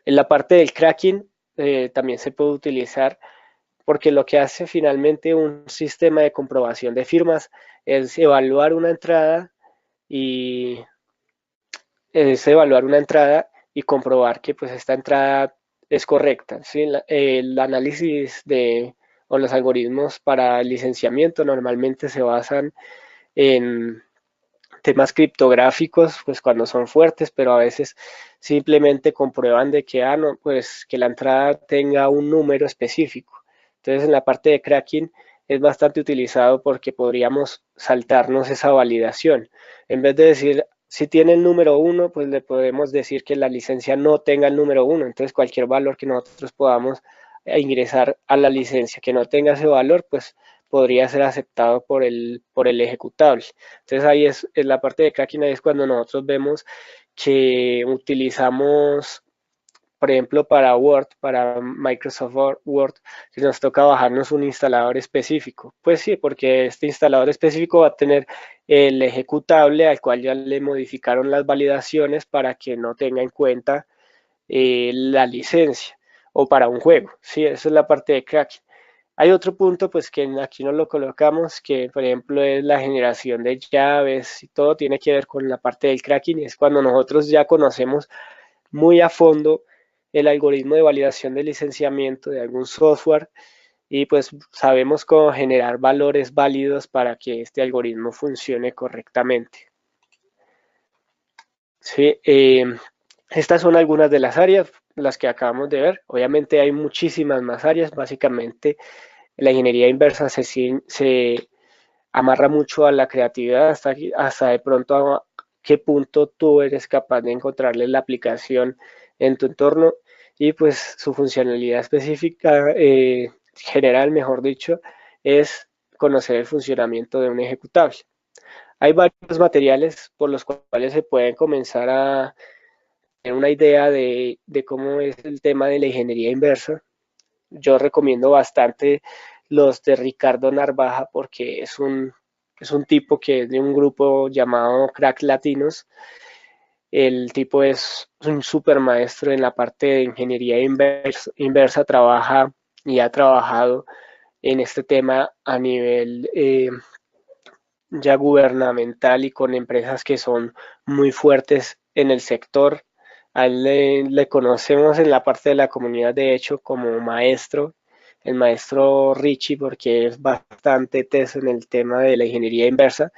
En la parte del cracking también se puede utilizar porque lo que hace finalmente un sistema de comprobación de firmas es evaluar una entrada y comprobar que pues esta entrada es correcta, ¿sí? El análisis o los algoritmos para el licenciamiento normalmente se basan en temas criptográficos, pues cuando son fuertes, pero a veces simplemente comprueban de que, no, pues que la entrada tenga un número específico. Entonces en la parte de cracking es bastante utilizado porque podríamos saltarnos esa validación. En vez de decir, si tiene el número 1, pues le podemos decir que la licencia no tenga el número 1. Entonces cualquier valor que nosotros podamos ingresar a la licencia que no tenga ese valor, pues podría ser aceptado por el ejecutable. Entonces ahí es la parte de cracking, ahí es cuando nosotros vemos que utilizamos, por ejemplo, para Word, para Microsoft Word, que nos toca bajarnos un instalador específico. Pues sí, porque este instalador específico va a tener el ejecutable al cual ya le modificaron las validaciones para que no tenga en cuenta la licencia o para un juego. Sí, esa es la parte de cracking. Hay otro punto, pues que aquí no lo colocamos, que por ejemplo es la generación de llaves y todo tiene que ver con la parte del cracking, y es cuando nosotros ya conocemos muy a fondo el algoritmo de validación de licenciamiento de algún software y pues sabemos cómo generar valores válidos para que este algoritmo funcione correctamente. Sí, estas son algunas de las áreas, las que acabamos de ver. Obviamente hay muchísimas más áreas. Básicamente la ingeniería inversa se amarra mucho a la creatividad hasta de pronto a qué punto tú eres capaz de encontrarle la aplicación en tu entorno, y pues su funcionalidad específica, general mejor dicho, es conocer el funcionamiento de un ejecutable. Hay varios materiales por los cuales se pueden comenzar a tener una idea de cómo es el tema de la ingeniería inversa. Yo recomiendo bastante los de Ricardo Narvaja porque es un tipo que es de un grupo llamado Crack Latinos. El tipo es un super maestro en la parte de ingeniería inversa, trabaja y ha trabajado en este tema a nivel ya gubernamental y con empresas que son muy fuertes en el sector. A él le conocemos en la parte de la comunidad, de hecho, como maestro, el maestro Richie, porque es bastante teso en el tema de la ingeniería inversa.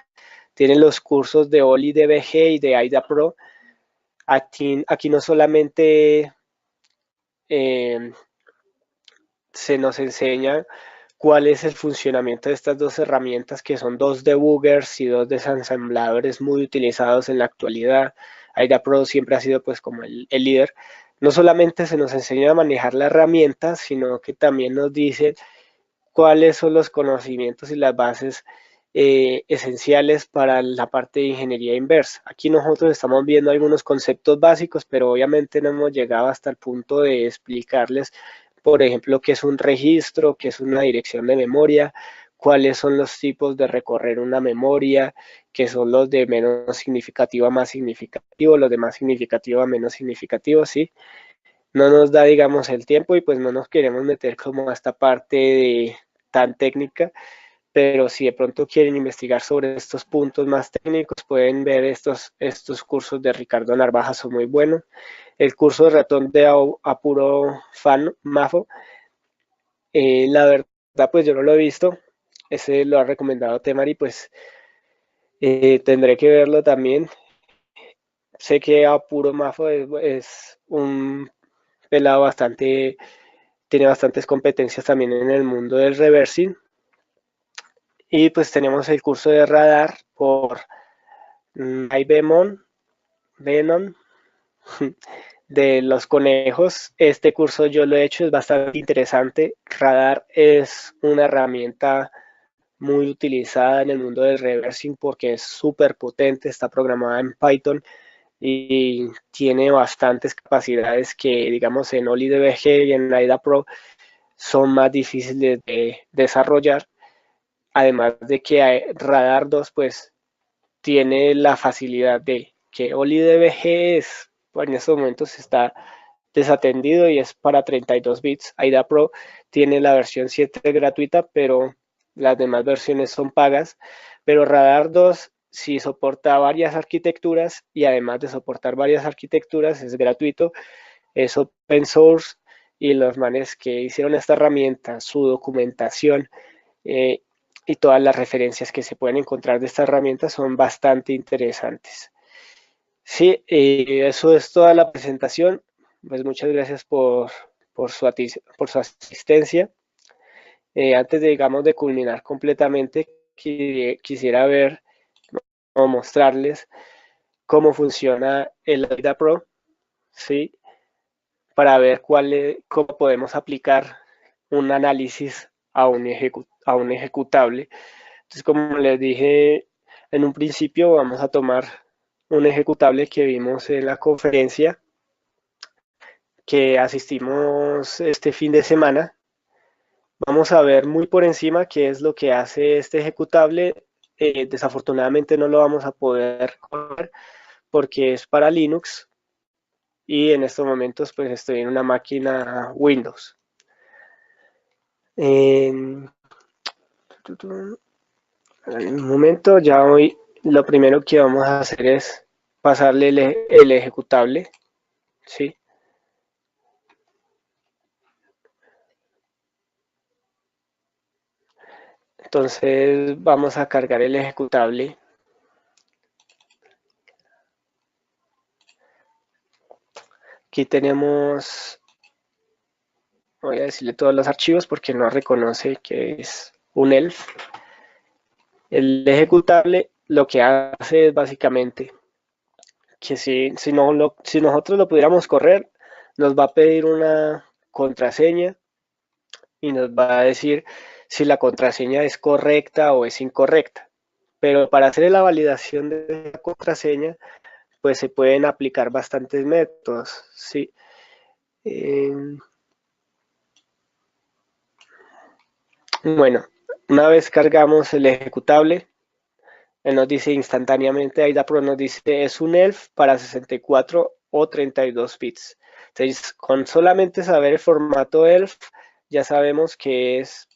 Tiene los cursos de OLI DBG y de AIDA Pro. Aquí no solamente eh, se nos enseña cuál es el funcionamiento de estas dos herramientas, que son dos debuggers y dos desensambladores muy utilizados en la actualidad. AIDA Pro siempre ha sido pues como el líder. No solamente se nos enseña a manejar la herramienta, sino que también nos dice cuáles son los conocimientos y las bases esenciales para la parte de ingeniería inversa. Aquí nosotros estamos viendo algunos conceptos básicos, pero obviamente no hemos llegado hasta el punto de explicarles, por ejemplo, qué es un registro, qué es una dirección de memoria, cuáles son los tipos de recorrer una memoria, que son los de menos significativo a más significativo, los de más significativo a menos significativo, ¿sí? No nos da, digamos, el tiempo y pues no nos queremos meter como a esta parte tan técnica, pero si de pronto quieren investigar sobre estos puntos más técnicos, pueden ver estos cursos de Ricardo Narvaja, son muy buenos. El curso de ratón de Apuro Mafo, la verdad pues yo no lo he visto, ese lo ha recomendado Temari, pues tendré que verlo también. Sé que Apuro Mafo es un pelado tiene bastantes competencias también en el mundo del reversing. Y pues tenemos el curso de radar por Venom de los conejos. Este curso yo lo he hecho, es bastante interesante. Radar es una herramienta muy utilizada en el mundo del reversing porque es súper potente, está programada en Python y tiene bastantes capacidades que, digamos, en OliDBG y en AIDA Pro son más difíciles de desarrollar. Además de que Radar 2 pues tiene la facilidad de que OliDBG en estos momentos está desatendido y es para 32 bits. AIDA Pro tiene la versión 7 gratuita, pero las demás versiones son pagas. Pero Radar 2 sí soporta varias arquitecturas y además de soportar varias arquitecturas es gratuito, es open source y los manes que hicieron esta herramienta, su documentación eh, y todas las referencias que se pueden encontrar de esta herramienta son bastante interesantes. Sí, eso es toda la presentación. Pues muchas gracias por su asistencia. Antes de, digamos, de culminar completamente, quisiera ver o mostrarles cómo funciona el AIDA Pro, ¿sí? Para ver cómo podemos aplicar un análisis a un ejecutable. Entonces, como les dije en un principio, vamos a tomar un ejecutable que vimos en la conferencia que asistimos este fin de semana. Vamos a ver muy por encima qué es lo que hace este ejecutable. Desafortunadamente no lo vamos a poder correr porque es para Linux y en estos momentos pues estoy en una máquina Windows. En un momento, ya hoy lo primero que vamos a hacer es pasarle el ejecutable, ¿sí? Entonces vamos a cargar el ejecutable. Aquí tenemos, voy a decirle todos los archivos porque no reconoce que es un ELF. El ejecutable lo que hace es básicamente que si nosotros lo pudiéramos correr, nos va a pedir una contraseña y nos va a decir si la contraseña es correcta o es incorrecta. Pero para hacer la validación de la contraseña, pues se pueden aplicar bastantes métodos, ¿sí? Bueno, una vez cargamos el ejecutable, él nos dice instantáneamente, AIDA Pro nos dice es un ELF para 64 o 32 bits. Entonces, con solamente saber el formato ELF, ya sabemos que es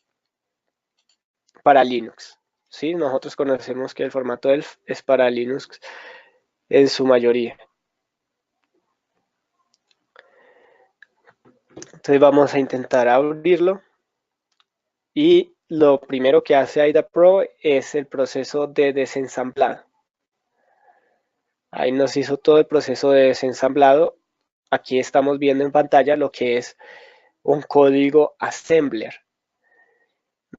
para Linux. ¿Sí? Nosotros conocemos que el formato ELF es para Linux en su mayoría. Entonces vamos a intentar abrirlo y lo primero que hace AIDA Pro es el proceso de desensamblado. Ahí nos hizo todo el proceso de desensamblado. Aquí estamos viendo en pantalla lo que es un código assembler.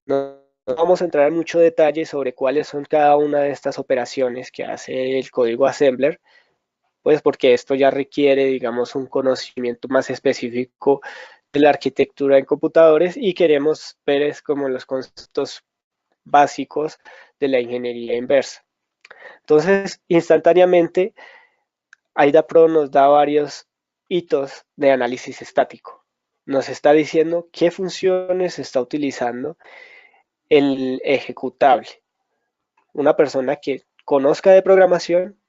No vamos a entrar en mucho detalle sobre cuáles son cada una de estas operaciones que hace el código assembler, pues porque esto ya requiere, digamos, un conocimiento más específico de la arquitectura en computadores y queremos ver es como los conceptos básicos de la ingeniería inversa. Entonces, instantáneamente, AIDA Pro nos da varios hitos de análisis estático. Nos está diciendo qué funciones está utilizando el ejecutable. Una persona que conozca de programación,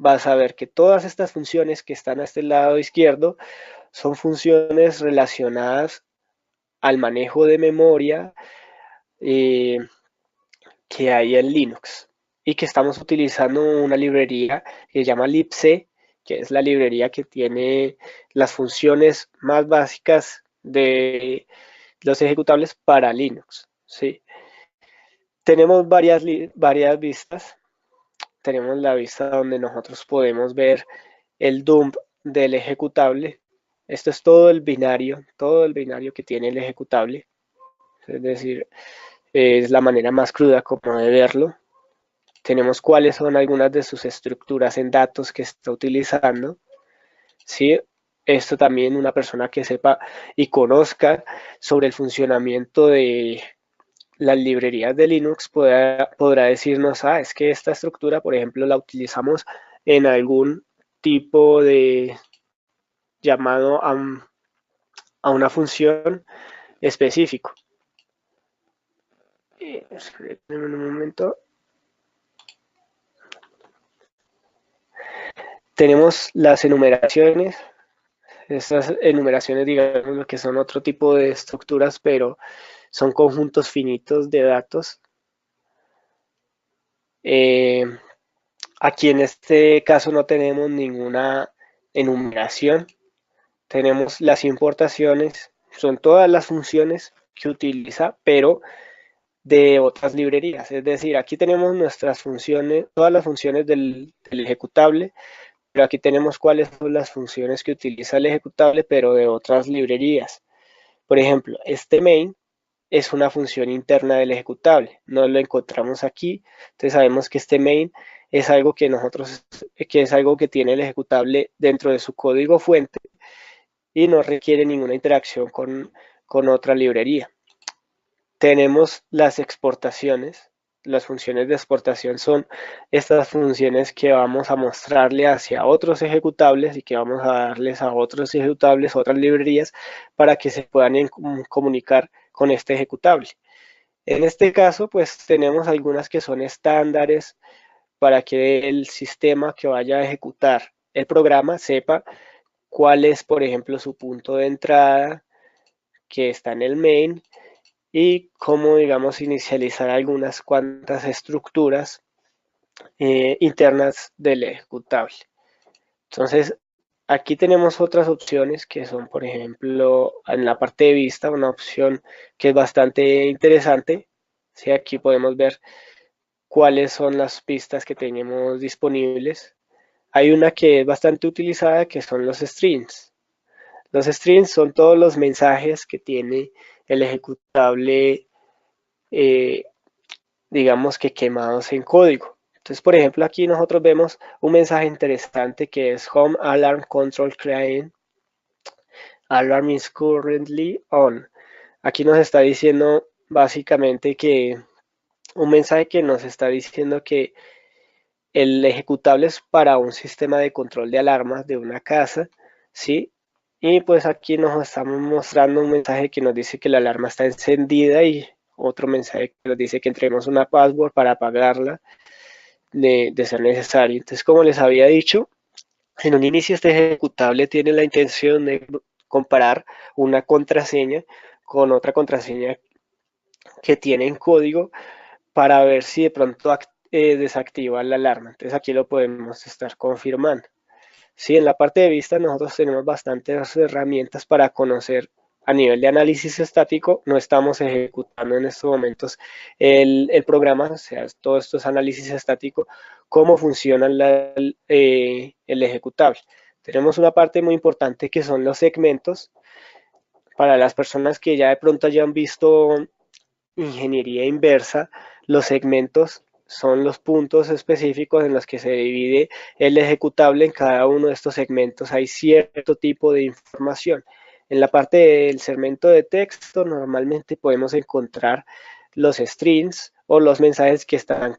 va a saber que todas estas funciones que están a este lado izquierdo son funciones relacionadas al manejo de memoria eh, que hay en Linux y que estamos utilizando una librería que se llama libc, que es la librería que tiene las funciones más básicas de los ejecutables para Linux. ¿Sí? Tenemos varias vistas. Tenemos la vista donde nosotros podemos ver el dump del ejecutable. Esto es todo el binario que tiene el ejecutable. Es decir, es la manera más cruda como de verlo. Tenemos cuáles son algunas de sus estructuras en datos que está utilizando. ¿Sí? Esto también una persona que sepa y conozca sobre el funcionamiento de las librerías de Linux podrá decirnos, es que esta estructura, por ejemplo, la utilizamos en algún tipo de llamado a una función específico. En un momento. Tenemos las enumeraciones. Estas enumeraciones, digamos, lo que son otro tipo de estructuras, pero son conjuntos finitos de datos. Aquí en este caso no tenemos ninguna enumeración. Tenemos las importaciones, son todas las funciones que utiliza, pero de otras librerías. Es decir, aquí tenemos nuestras funciones, todas las funciones del ejecutable, pero aquí tenemos cuáles son las funciones que utiliza el ejecutable, pero de otras librerías. Por ejemplo, este main es una función interna del ejecutable, no lo encontramos aquí, entonces sabemos que este main es algo que es algo que tiene el ejecutable dentro de su código fuente y no requiere ninguna interacción con otra librería. Tenemos las exportaciones. Las funciones de exportación son estas funciones que vamos a mostrarle hacia otros ejecutables y que vamos a darles a otros ejecutables, otras librerías, para que se puedan comunicar con este ejecutable. En este caso, pues tenemos algunas que son estándares para que el sistema que vaya a ejecutar el programa sepa cuál es, por ejemplo, su punto de entrada que está en el main y cómo, digamos, inicializar algunas cuantas estructuras internas del ejecutable. Entonces, aquí tenemos otras opciones que son, por ejemplo, en la parte de vista, una opción que es bastante interesante. ¿Sí? Aquí podemos ver cuáles son las pistas que tenemos disponibles. Hay una que es bastante utilizada que son los strings. Los strings son todos los mensajes que tiene el ejecutable eh, digamos que quemados en código. Entonces, por ejemplo, aquí nosotros vemos un mensaje interesante que es Home Alarm Control Client. Alarm is currently on. Aquí nos está diciendo básicamente que un mensaje que nos está diciendo que el ejecutable es para un sistema de control de alarmas de una casa, ¿sí? Y pues aquí nos estamos mostrando un mensaje que nos dice que la alarma está encendida y otro mensaje que nos dice que entremos una password para apagarla de ser necesario. Entonces, como les había dicho, en un inicio este ejecutable tiene la intención de comparar una contraseña con otra contraseña que tiene en código para ver si de pronto desactiva la alarma. Entonces aquí lo podemos estar confirmando. Sí, en la parte de vista nosotros tenemos bastantes herramientas para conocer a nivel de análisis estático, no estamos ejecutando en estos momentos el programa, o sea, todo esto es análisis estático, cómo funciona el ejecutable. Tenemos una parte muy importante que son los segmentos. Para las personas que ya de pronto hayan visto ingeniería inversa, los segmentos son los puntos específicos en los que se divide el ejecutable. En cada uno de estos segmentos hay cierto tipo de información. En la parte del segmento de texto normalmente podemos encontrar los strings o los mensajes que están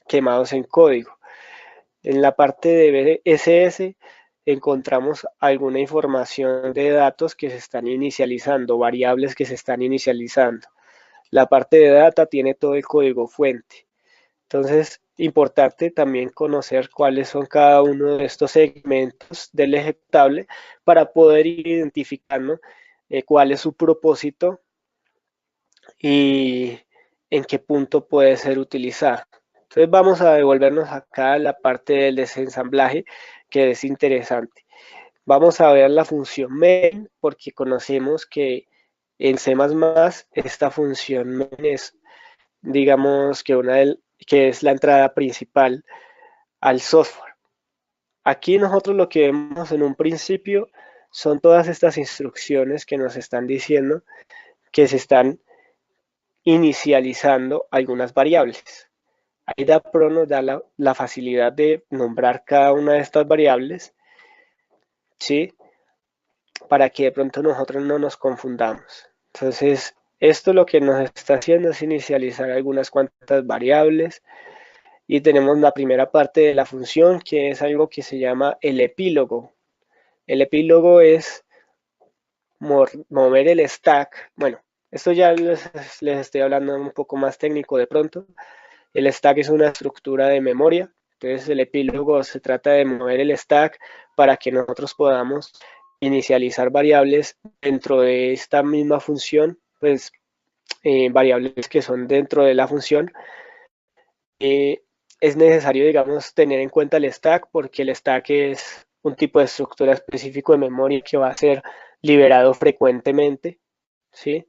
quemados en código. En la parte de BSS encontramos alguna información de datos que se están inicializando, variables que se están inicializando. La parte de data tiene todo el código fuente. Entonces, importante también conocer cuáles son cada uno de estos segmentos del ejecutable para poder ir identificando cuál es su propósito y en qué punto puede ser utilizado. Entonces vamos a devolvernos acá a la parte del desensamblaje, que es interesante. Vamos a ver la función main, porque conocemos que en C++ esta función main es, digamos, que es la entrada principal al software. Aquí nosotros lo que vemos en un principio son todas estas instrucciones que nos están diciendo que se están inicializando algunas variables. IDAPRO nos da la facilidad de nombrar cada una de estas variables, ¿sí? Para que de pronto nosotros no nos confundamos. Entonces, esto lo que nos está haciendo es inicializar algunas cuantas variables y tenemos la primera parte de la función, que es algo que se llama el epílogo. El epílogo es mover el stack. Bueno, esto ya les estoy hablando un poco más técnico de pronto. El stack es una estructura de memoria. Entonces el epílogo se trata de mover el stack para que nosotros podamos inicializar variables dentro de esta misma función, pues variables que son dentro de la función. Es necesario, digamos, tener en cuenta el stack porque el stack es un tipo de estructura específico de memoria que va a ser liberado frecuentemente, ¿sí?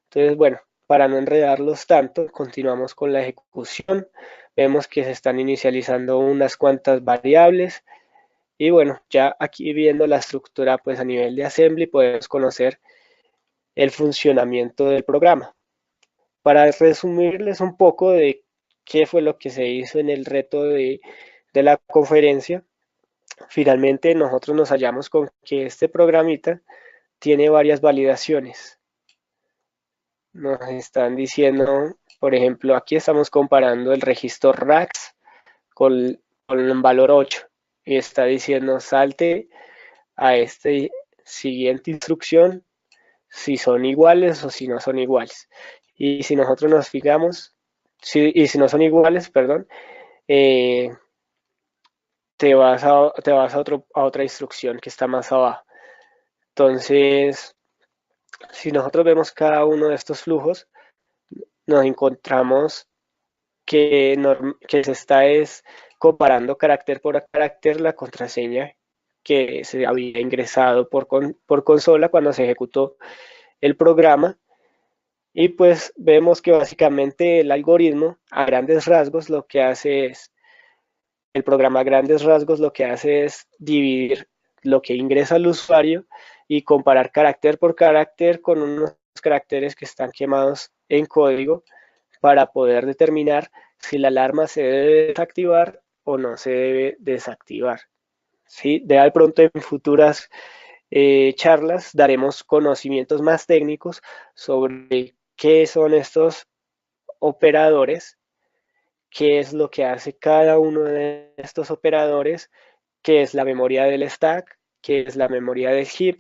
Entonces, bueno, para no enredarlos tanto, continuamos con la ejecución. Vemos que se están inicializando unas cuantas variables y bueno, ya aquí viendo la estructura pues a nivel de assembly podemos conocer el funcionamiento del programa. Para resumirles un poco de qué fue lo que se hizo en el reto de la conferencia, finalmente nosotros nos hallamos con que este programita tiene varias validaciones. Nos están diciendo, por ejemplo, aquí estamos comparando el registro RAX con el valor 8 y está diciendo salte a esta siguiente instrucción si son iguales o si no son iguales. Y si nosotros nos fijamos, y si no son iguales, perdón, eh, te vas a otra instrucción que está más abajo. Entonces, si nosotros vemos cada uno de estos flujos, nos encontramos que se está comparando carácter por carácter la contraseña que se había ingresado por consola cuando se ejecutó el programa. Y pues vemos que básicamente el algoritmo a grandes rasgos lo que hace es, el programa a grandes rasgos lo que hace es dividir lo que ingresa el usuario y comparar carácter por carácter con unos caracteres que están quemados en código para poder determinar si la alarma se debe desactivar o no se debe desactivar. ¿Sí? De pronto en futuras charlas daremos conocimientos más técnicos sobre qué son estos operadores, qué es lo que hace cada uno de estos operadores, qué es la memoria del stack, qué es la memoria del heap,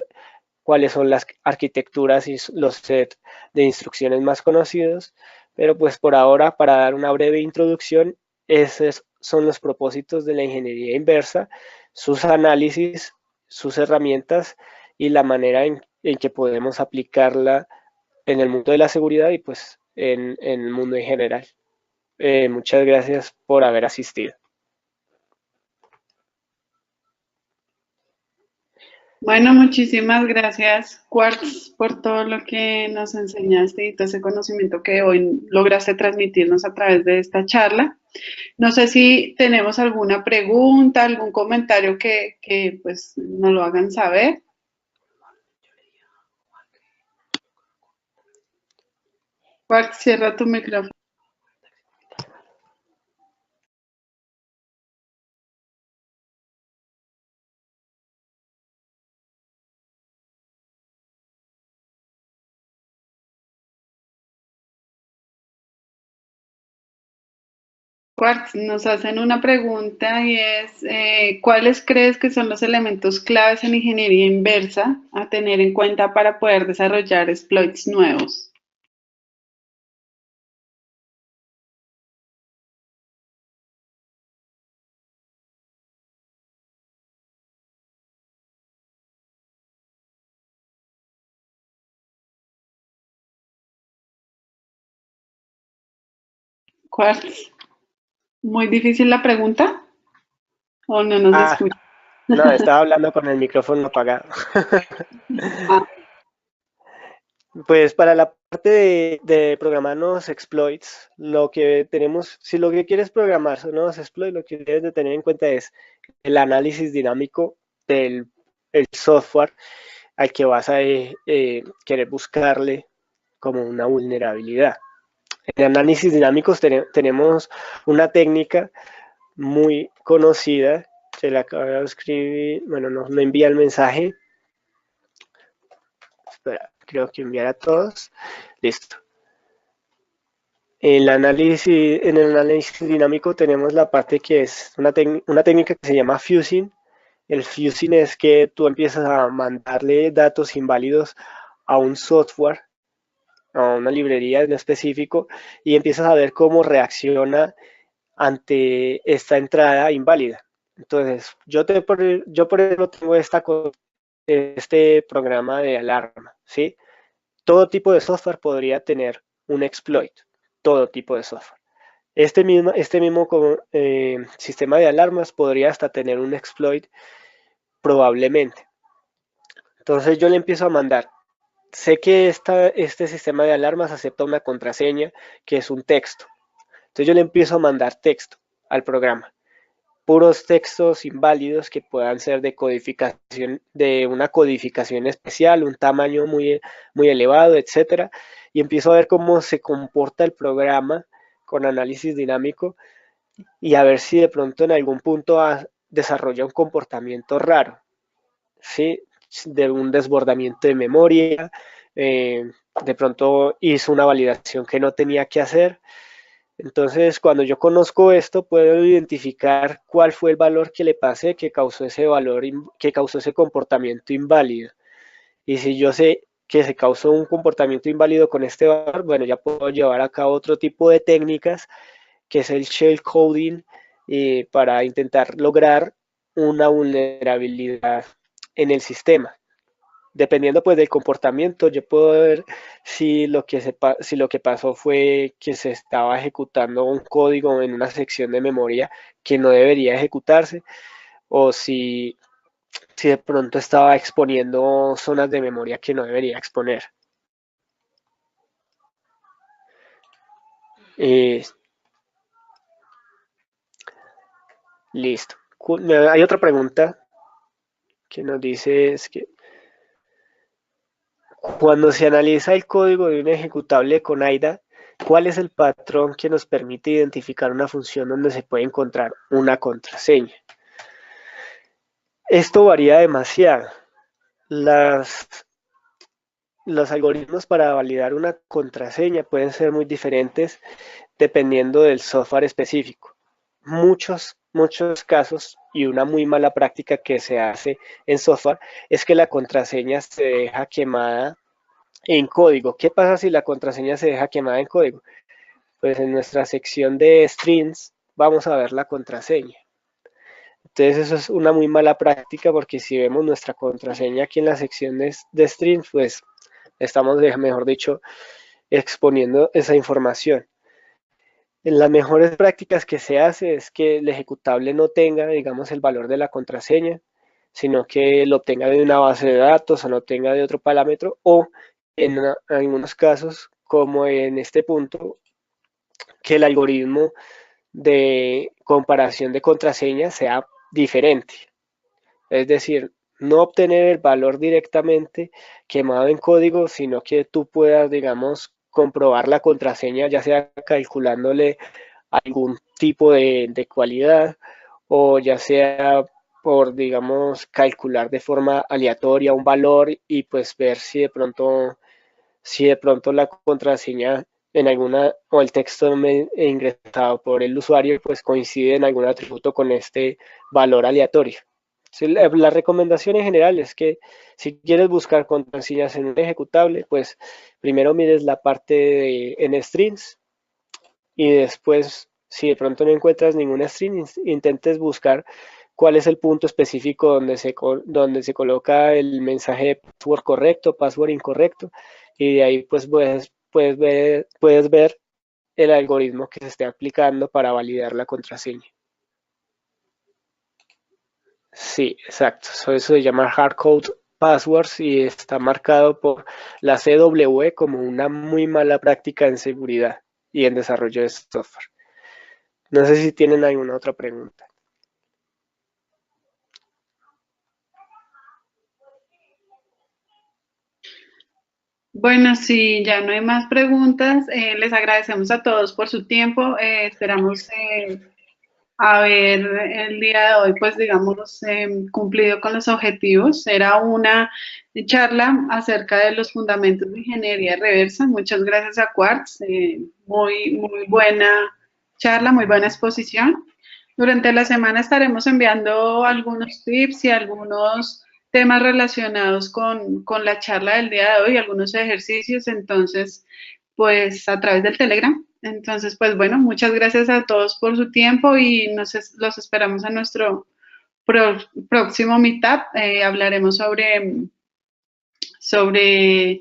cuáles son las arquitecturas y los sets de instrucciones más conocidos, pero pues por ahora, para dar una breve introducción, esos son los propósitos de la ingeniería inversa, sus análisis, sus herramientas y la manera en que podemos aplicarla en el mundo de la seguridad y pues en el mundo en general. Muchas gracias por haber asistido. Bueno, muchísimas gracias, Quartz, por todo lo que nos enseñaste y todo ese conocimiento que hoy lograste transmitirnos a través de esta charla. No sé si tenemos alguna pregunta, algún comentario que pues nos lo hagan saber. Quartz, cierra tu micrófono. Quartz, nos hacen una pregunta y es, ¿cuáles crees que son los elementos claves en ingeniería inversa a tener en cuenta para poder desarrollar exploits nuevos? Quartz. Muy difícil la pregunta o no nos Ah, escucha. no, estaba hablando con el micrófono apagado. Ah, Pues para la parte de programar nuevos exploits, lo que tenemos, si lo que quieres programar son nuevos exploits, lo que debes de tener en cuenta es el análisis dinámico del el software al que vas a querer buscarle como una vulnerabilidad. En análisis dinámicos tenemos una técnica muy conocida, se la acabo de escribir, bueno, no me envía el mensaje, espera, creo que enviar a todos, listo. En el análisis dinámico tenemos la parte que es una técnica que se llama fusing. El fusing es que tú empiezas a mandarle datos inválidos a un software, a una librería en específico, y empiezas a ver cómo reacciona ante esta entrada inválida. Entonces, yo por ejemplo tengo este programa de alarma, ¿sí? Todo tipo de software podría tener un exploit, todo tipo de software. Este mismo sistema de alarmas podría hasta tener un exploit probablemente. Entonces yo le empiezo a mandar. Sé que este sistema de alarmas acepta una contraseña que es un texto. Entonces yo le empiezo a mandar texto al programa. Puros textos inválidos que puedan ser de codificación, de una codificación especial, un tamaño muy elevado, etcétera. Y empiezo a ver cómo se comporta el programa con análisis dinámico y a ver si de pronto en algún punto desarrolla un comportamiento raro, ¿sí? De un desbordamiento de memoria, de pronto hizo una validación que no tenía que hacer. Entonces, cuando yo conozco esto, puedo identificar cuál fue el valor que le pasé que causó que causó ese comportamiento inválido. Y si yo sé que se causó un comportamiento inválido con este valor, bueno, ya puedo llevar a cabo otro tipo de técnicas, que es el shell coding, para intentar lograr una vulnerabilidad en el sistema. Dependiendo pues del comportamiento, yo puedo ver si lo que pasó fue que se estaba ejecutando un código en una sección de memoria que no debería ejecutarse, o si de pronto estaba exponiendo zonas de memoria que no debería exponer. Eh, Listo. Hay otra pregunta que nos dice, es que cuando se analiza el código de un ejecutable con AIDA, ¿cuál es el patrón que nos permite identificar una función donde se puede encontrar una contraseña? Esto varía demasiado. Las, los algoritmos para validar una contraseña pueden ser muy diferentes dependiendo del software específico. Muchos casos y una muy mala práctica que se hace en software es que la contraseña se deja quemada en código. ¿Qué pasa si la contraseña se deja quemada en código? Pues en nuestra sección de strings vamos a ver la contraseña. Entonces eso es una muy mala práctica porque si vemos nuestra contraseña aquí en la sección de strings, pues estamos, mejor dicho, exponiendo esa información. En las mejores prácticas que se hace es que el ejecutable no tenga, digamos, el valor de la contraseña, sino que lo obtenga de una base de datos o lo tenga de otro parámetro, o en algunos casos, como en este punto, que el algoritmo de comparación de contraseñas sea diferente. Es decir, no obtener el valor directamente quemado en código, sino que tú puedas, digamos, comprobar la contraseña, ya sea calculándole algún tipo de cualidad o ya sea por, digamos, calcular de forma aleatoria un valor y pues ver si de pronto la contraseña en alguna o el texto ingresado por el usuario pues coincide en algún atributo con este valor aleatorio. Sí, la recomendación en general es que si quieres buscar contraseñas en un ejecutable, pues primero mires la parte en strings y después, si de pronto no encuentras ninguna string, intentes buscar cuál es el punto específico donde se coloca el mensaje de password correcto, password incorrecto, y de ahí pues puedes ver el algoritmo que se esté aplicando para validar la contraseña. Sí, exacto. Eso se llama hardcode passwords y está marcado por la CW como una muy mala práctica en seguridad y en desarrollo de software. No sé si tienen alguna otra pregunta. Bueno, si ya no hay más preguntas, les agradecemos a todos por su tiempo. Esperamos haber el día de hoy, pues digamos, cumplido con los objetivos. Era una charla acerca de los fundamentos de ingeniería reversa. Muchas gracias a Quartz. Muy buena charla, muy buena exposición. Durante la semana estaremos enviando algunos tips y algunos temas relacionados con la charla del día de hoy, algunos ejercicios, entonces, pues a través del Telegram. Entonces, pues bueno, muchas gracias a todos por su tiempo y los esperamos en nuestro próximo meetup. Hablaremos sobre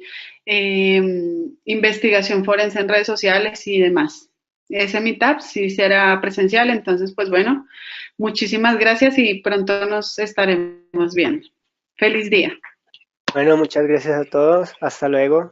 investigación forense en redes sociales y demás. Ese meetup sí será presencial, entonces, pues bueno, muchísimas gracias y pronto nos estaremos viendo. Feliz día. Bueno, muchas gracias a todos. Hasta luego.